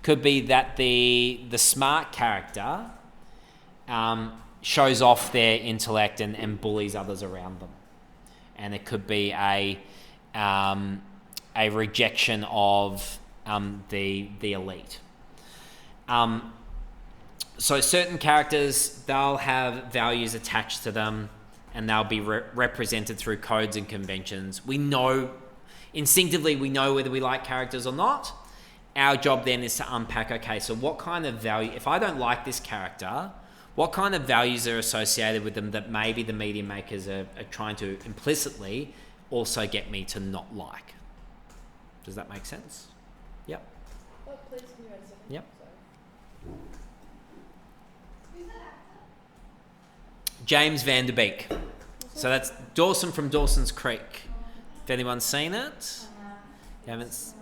Could be that the smart character shows off their intellect and bullies others around them, and it could be a rejection of the elite. So certain characters, they'll have values attached to them, and they'll be represented through codes and conventions. We know instinctively whether we like characters or not. Our job then is to unpack, okay, so what kind of value, if I don't like this character, what kind of values are associated with them that maybe the media makers are trying to implicitly also get me to not like? Does that make sense? Yep. Oh, please, can you wait a second? Yep. Sorry. Who's that actor? James Van Der Beek. So that's Dawson from Dawson's Creek. If anyone's seen it? You haven't?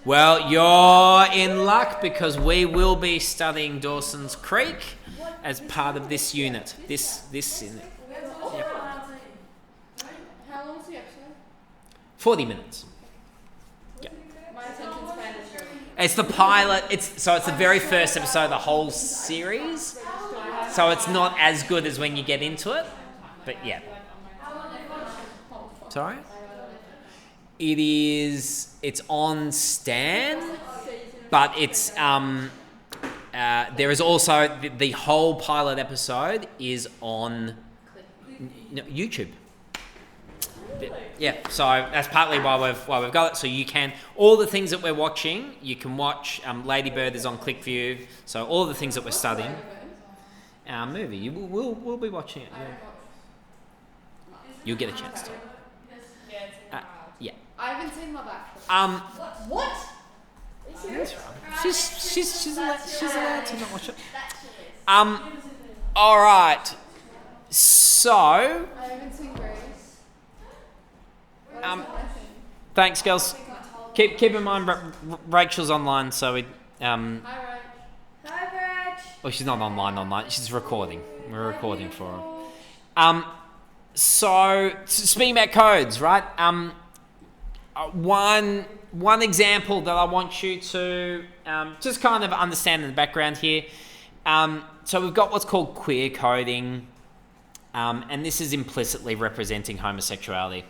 Well, you're in luck, because we will be studying Dawson's Creek as part of this unit. This unit. Yep. How long is the episode? 40 minutes. My attention span is short. It's the pilot. It's the very first episode of the whole series. So it's not as good as when you get into it. But yeah. Sorry? It's on Stan, but it's there is also the whole pilot episode is on YouTube. Yeah, so that's partly why we've got it. So you can, all the things that we're watching, you can watch. Lady Bird is on ClickView. So all the things that we're studying. Our movie, we'll be watching it. Yeah. You'll get a chance to. Yeah, it's in the wild. Yeah. I haven't seen Love Actually. What? Are you serious? She's allowed to not watch it. That's your list. All right. So, I haven't seen Grace. What is the lesson? thanks, girls. Keep in mind, Rachel's online, so we. Hi, Rach. Hi, Reg. Well, she's not online. She's recording. We're recording for her. So speaking about codes, right? One example that I want you to just kind of understand in the background here. So we've got what's called queer coding, and this is implicitly representing homosexuality.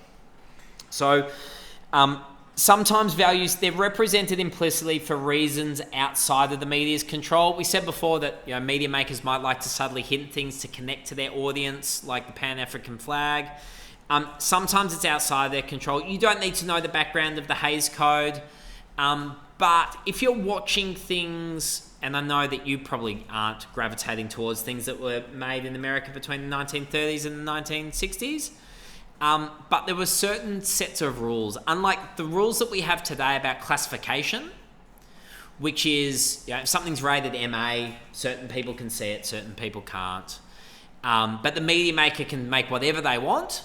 So sometimes values, they're represented implicitly for reasons outside of the media's control. We said before that media makers might like to subtly hint things to connect to their audience, like the Pan-African flag. Sometimes it's outside their control. You don't need to know the background of the Hays Code, but if you're watching things, and I know that you probably aren't gravitating towards things that were made in America between the 1930s and the 1960s, but there were certain sets of rules, unlike the rules that we have today about classification, which is if something's rated MA, certain people can see it, certain people can't. But the media maker can make whatever they want,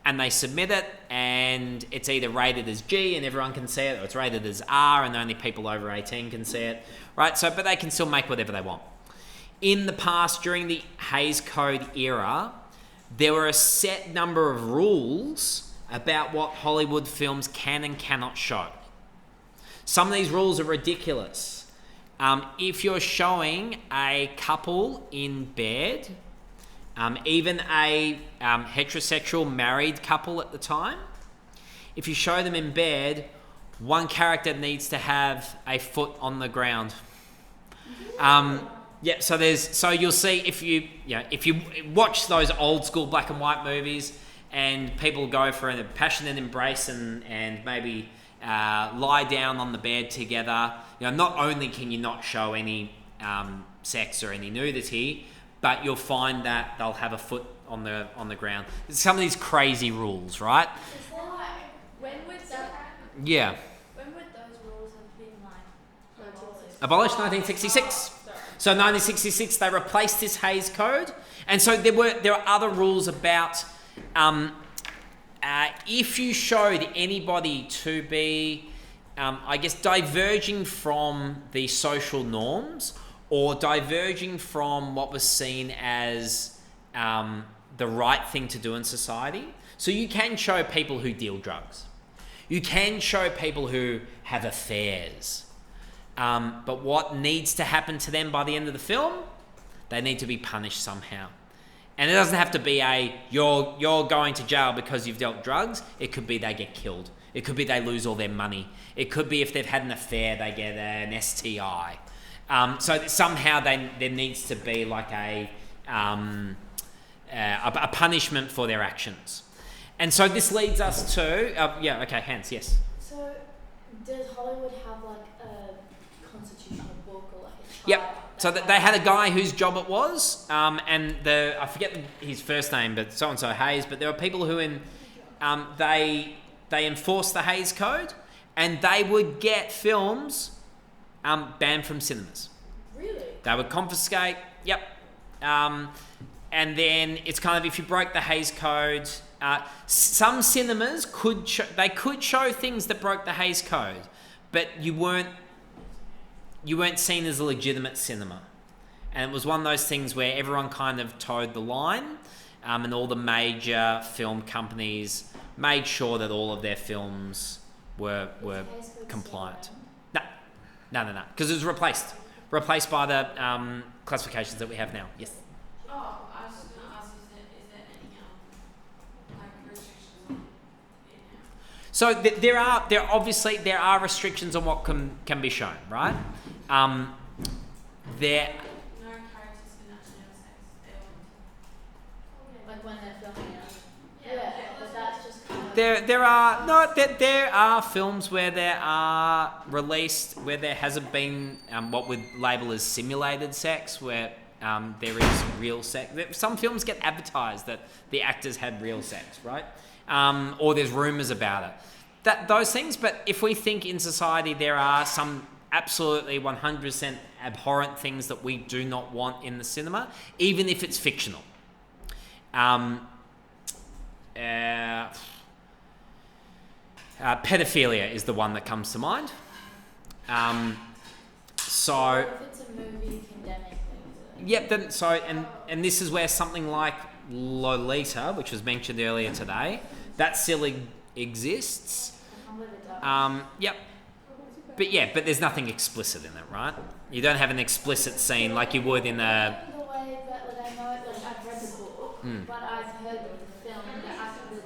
and they submit it, and it's either rated as G and everyone can see it, or it's rated as R and only people over 18 can see it, right? So, but they can still make whatever they want. In the past, during the Hays Code era, there were a set number of rules about what Hollywood films can and cannot show. Some of these rules are ridiculous. If you're showing a couple in bed, even a heterosexual married couple at the time, if you show them in bed, one character needs to have a foot on the ground. Yeah, so you'll see if you watch those old school black and white movies, and people go for a passionate embrace and maybe lie down on the bed together. Not only can you not show any sex or any nudity, but you'll find that they'll have a foot on the ground. Some of these crazy rules, right? Is there like, when would that, Yeah. when would those rules have been like Abolished 1966. So 1966 they replaced this Hays Code, and so there are other rules about if you showed anybody to be, I guess, diverging from the social norms or diverging from what was seen as the right thing to do in society. So you can show people who deal drugs. You can show people who have affairs. But what needs to happen to them by the end of the film? They need to be punished somehow. And it doesn't have to be you're going to jail because you've dealt drugs. It could be they get killed. It could be they lose all their money. It could be if they've had an affair, they get an STI. So somehow there needs to be like a punishment for their actions. And so this leads us to Hans, yes. So, does Hollywood have like a constitutional book or like a chart? Yep. So they had a guy whose job it was, and I forget his first name, but so and so Hayes. But there were people who they enforced the Hays Code, and they would get films banned from cinemas. Really? They would confiscate. Yep. And then it's kind of if you broke the Hays Code. Some cinemas could show things that broke the Hays Code, but you weren't seen as a legitimate cinema, and it was one of those things where everyone kind of towed the line, and all the major film companies made sure that all of their films were compliant. No, because it was replaced by the classifications that we have now. Yes. Oh, I was just gonna ask, is there any like restrictions on it now? So there are restrictions on what can be shown, right? There. No characters can actually have sex. Like when they're filming it. Yeah, But that's just kind of. There are films where there are released where there hasn't been what we'd label as simulated sex, where there is real sex. Some films get advertised that the actors had real sex, right? Or there's rumours about it. Those things. But if we think in society there are some absolutely 100% abhorrent things that we do not want in the cinema, even if it's fictional. Pedophilia is the one that comes to mind. So If it's a movie condemning things. yep. And this is where something like Lolita, which was mentioned earlier today, that still exists. Yep. But there's nothing explicit in it, right? You don't have an explicit scene like you would in a. The way that I know, I've read the book, but I've heard that the film, the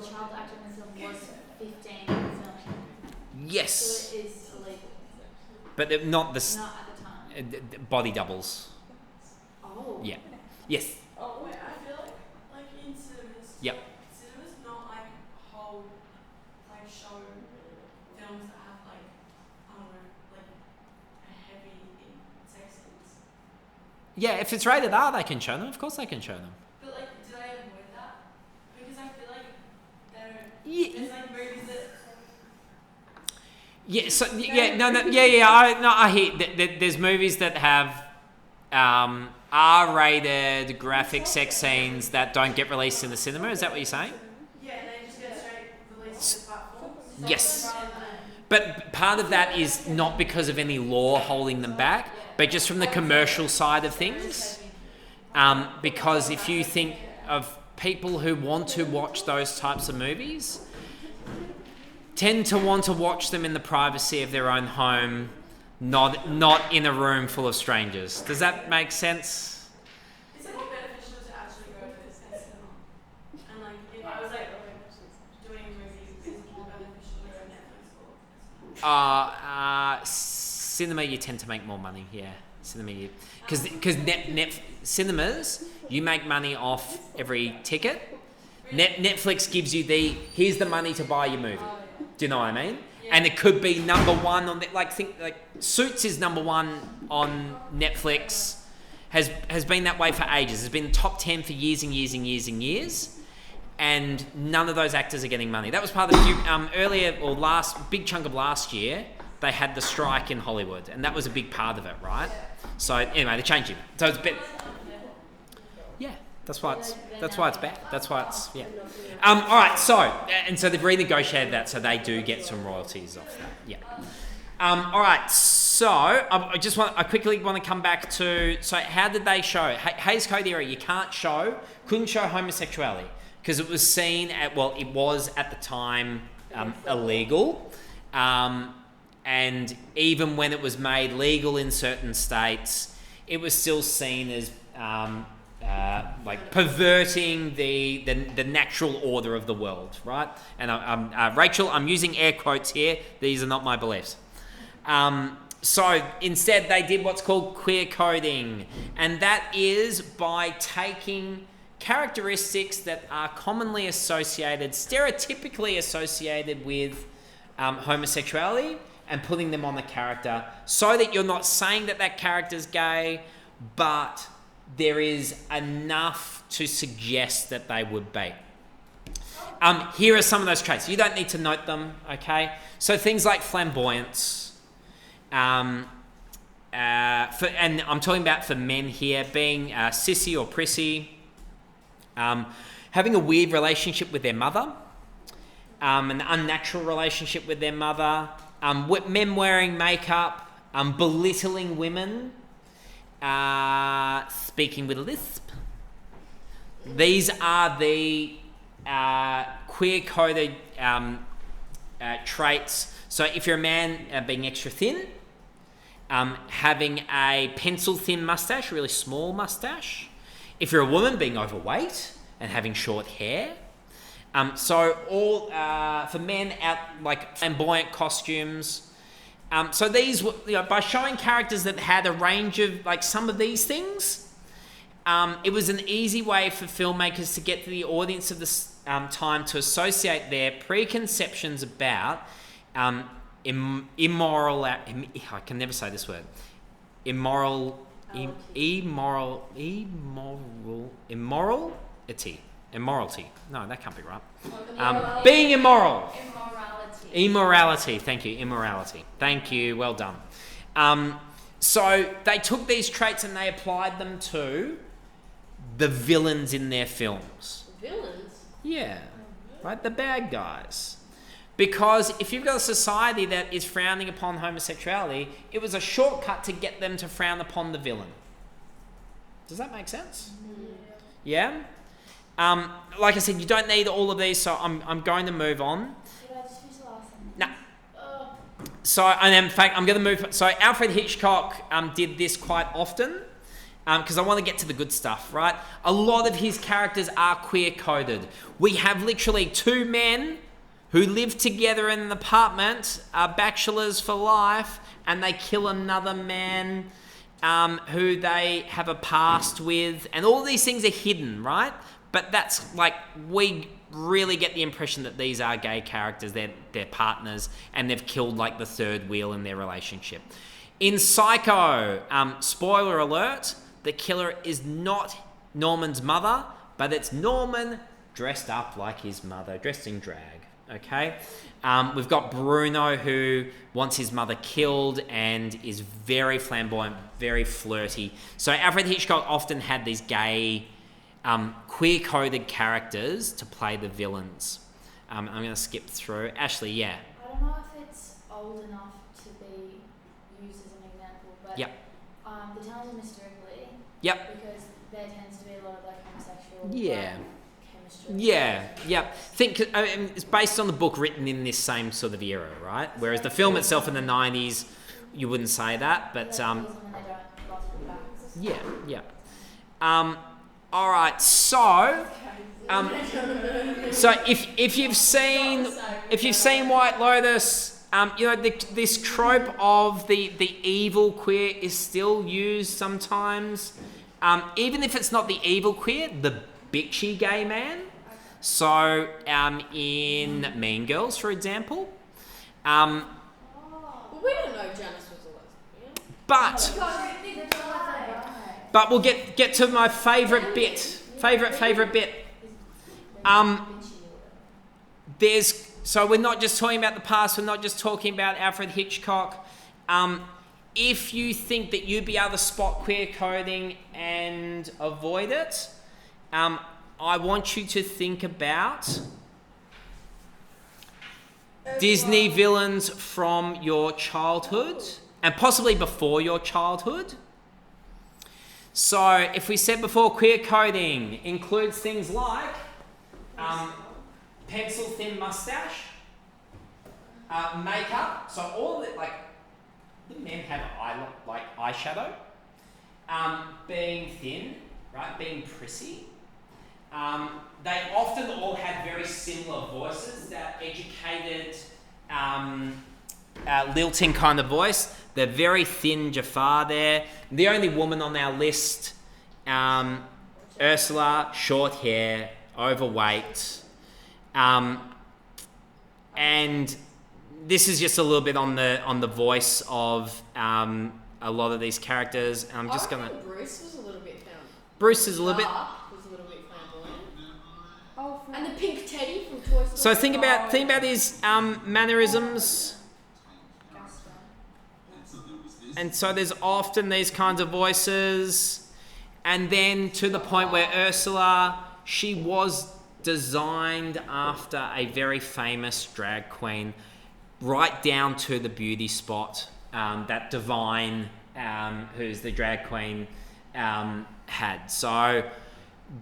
child actor in the film was 15 in the film. Yes. So it is illegal. But they're not the Not at the time. body doubles. Oh. Yeah. Yes. Oh wait, I feel like in cinemas. Yep. Cinemas not like hold like show films that have like I don't know like a heavy sex scenes. Yeah. If it's rated R, they can show them. Of course, they can show them. But like, do they avoid that? Because I feel like there's Yeah. like movies that. Yeah. So yeah. No. Yeah. I hear. There's movies that have R-rated graphic sex scenes that don't get released in the cinema. Is that what you're saying? Yeah, they just get straight released to platforms. Yes. Rather than. But part of that is not because of any law holding them back, but just from the commercial side of things. Because if you think of people who want to watch those types of movies, tend to want to watch them in the privacy of their own home, not in a room full of strangers. Does that make sense? Is it more beneficial to actually go to this cinema? And like, if I was like doing movies, is it more beneficial to go to Netflix or? cinema, you tend to make more money. Yeah, cinema, because cinemas, you make money off every ticket. Netflix gives you here's the money to buy your movie. Do you know what I mean? Yeah. And it could be number one on Suits is number one on Netflix. Has been that way for ages. It's been top 10 for years and years and years and years. And none of those actors are getting money. That was part of the big chunk of last year. They had the strike in Hollywood, and that was a big part of it, right? So anyway, they're changing it. So it's a bit. Yeah, that's why it's bad. That's why it's All right. So they've renegotiated that, so they do get some royalties off that. Yeah. All right. So I quickly want to come back to. So how did they show Hays Code era? You couldn't show homosexuality. Because it was seen it was at the time illegal. And even when it was made legal in certain states, it was still seen as perverting the natural order of the world, right? And Rachel, I'm using air quotes here. These are not my beliefs. So instead, they did what's called queer coding. And that is by taking characteristics that are commonly stereotypically associated with homosexuality and putting them on the character so that you're not saying that character's gay, but there is enough to suggest that they would be. Here are some of those traits. You don't need to note them, okay? So things like flamboyance, and I'm talking about for men here, being sissy or prissy, having a weird relationship with their mother, an unnatural relationship with their mother, men wearing makeup, belittling women, speaking with a lisp. These are the queer-coded traits. So if you're a man, being extra thin, having a pencil-thin mustache, really small mustache. If you're a woman, being overweight and having short hair. So all for men, out like flamboyant costumes. So these, by showing characters that had a range of some of these things, it was an easy way for filmmakers to get to the audience of this time to associate their preconceptions about immoral. I can never say this word. Immorality. No, that can't be right. Being immoral. Immorality. Thank you. Immorality. Thank you. Well done. So they took these traits and they applied them to the villains in their films. Villains? Yeah. Right? The bad guys. Because if you've got a society that is frowning upon homosexuality, it was a shortcut to get them to frown upon the villain. Does that make sense? Yeah? Like I said, you don't need all of these, so I'm going to move on. Did I just finish the last one? No. So, and in fact, I'm going to move. So Alfred Hitchcock did this quite often because I want to get to the good stuff, right? A lot of his characters are queer-coded. We have literally two men who live together in an apartment, are bachelors for life, and they kill another man who they have a past with, and all these things are hidden, right? But that's we really get the impression that these are gay characters, they're partners, and they've killed the third wheel in their relationship. In Psycho, spoiler alert, the killer is not Norman's mother, but it's Norman dressed up like his mother, dressed in drag. Okay, we've got Bruno who wants his mother killed and is very flamboyant, very flirty. So Alfred Hitchcock often had these gay, queer-coded characters to play the villains. I'm going to skip through. Ashley, yeah. I don't know if it's old enough to be used as an example, but The Talented Mr. Ripley. Yep. Because there tends to be a lot of homosexual. Yeah. Chemistry. Yeah. Think it's based on the book written in this same sort of era, right? Whereas the film itself in the 90s, you wouldn't say that, but yeah. All right, so if you've seen White Lotus, this trope of the evil queer is still used sometimes. Even if it's not the evil queer, the bitchy gay man. So, in Mean Girls, for example. Well, we don't know Janice was a lesbian. But we'll get to my favourite bit. Favorite bit. So we're not just talking about the past. We're not just talking about Alfred Hitchcock. If you think that you'd be able to spot queer coding and avoid it, I want you to think about Disney villains from your childhood and possibly before your childhood. So if we said before, queer coding includes things like pencil thin mustache, makeup. So all of it, like the men have eyeshadow, being thin, right? Being prissy. They often all had very similar voices. That educated, lilting kind of voice. They're very thin. Jafar there. The only woman on our list, Ursula, short hair, overweight. And this is just a little bit on the voice of a lot of these characters. And I'm just gonna. Bruce was a little bit Bruce is a little bit. Was a little bit flamboyant. And the pink teddy from Toy Story. So think about his mannerisms. And so there's often these kinds of voices. And then to the point where Ursula, she was designed after a very famous drag queen, right down to the beauty spot that Divine, who's the drag queen, had. So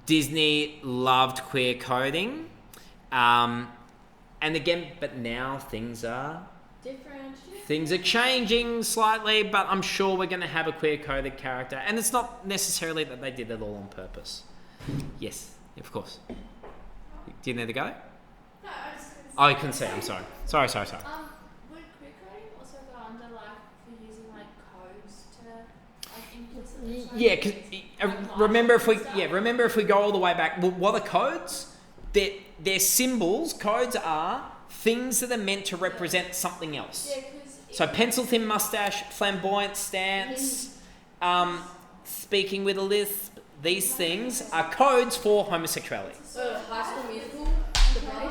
Disney loved queer coding. And again, but now things are different. Things are changing slightly, but I'm sure we're going to have a queer coded character. And it's not necessarily that they did it all on purpose. Yes, of course. Do you need to go? No, I just couldn't Oh, you couldn't say. I'm sorry. Sorry. Would queer coding also go under for using codes to implicitly? Yeah, because remember if we go all the way back, well, what are codes? They're symbols. Codes are things that are meant to represent something else. Yeah, so pencil thin mustache, flamboyant stance, speaking with a lisp. These things are codes for homosexuality. So High School Musical, the Ryan,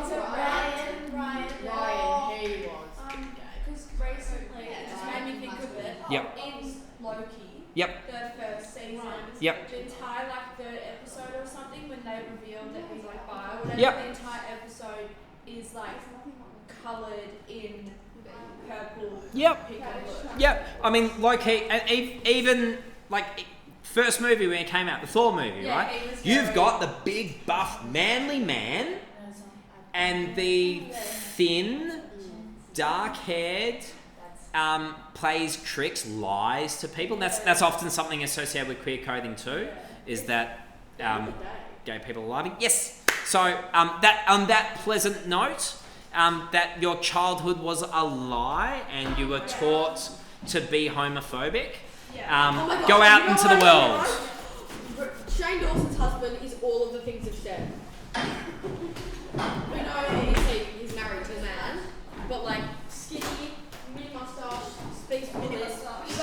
he was. because recently it just made me think of it. Yep. In Loki. Yep. The first season. Yep. The entire third episode or something when they revealed that he's bi or whatever. Yep. The entire episode is coloured in purple. Yep. Pink and blue. Yep. I mean, Loki, and even first movie when it came out, the Thor movie, Yeah, right? it was You've very- got the big, buff, manly man and the thin, dark-haired, plays tricks, lies to people. That's often something associated with queer coding too, is that gay people are lying. Yes. So that on that pleasant note, that your childhood was a lie and you were taught to be homophobic. Oh my God, Go out you know into what the I world. know? Shane Dawson's husband is all of the things you've said. We know he's married to a man, but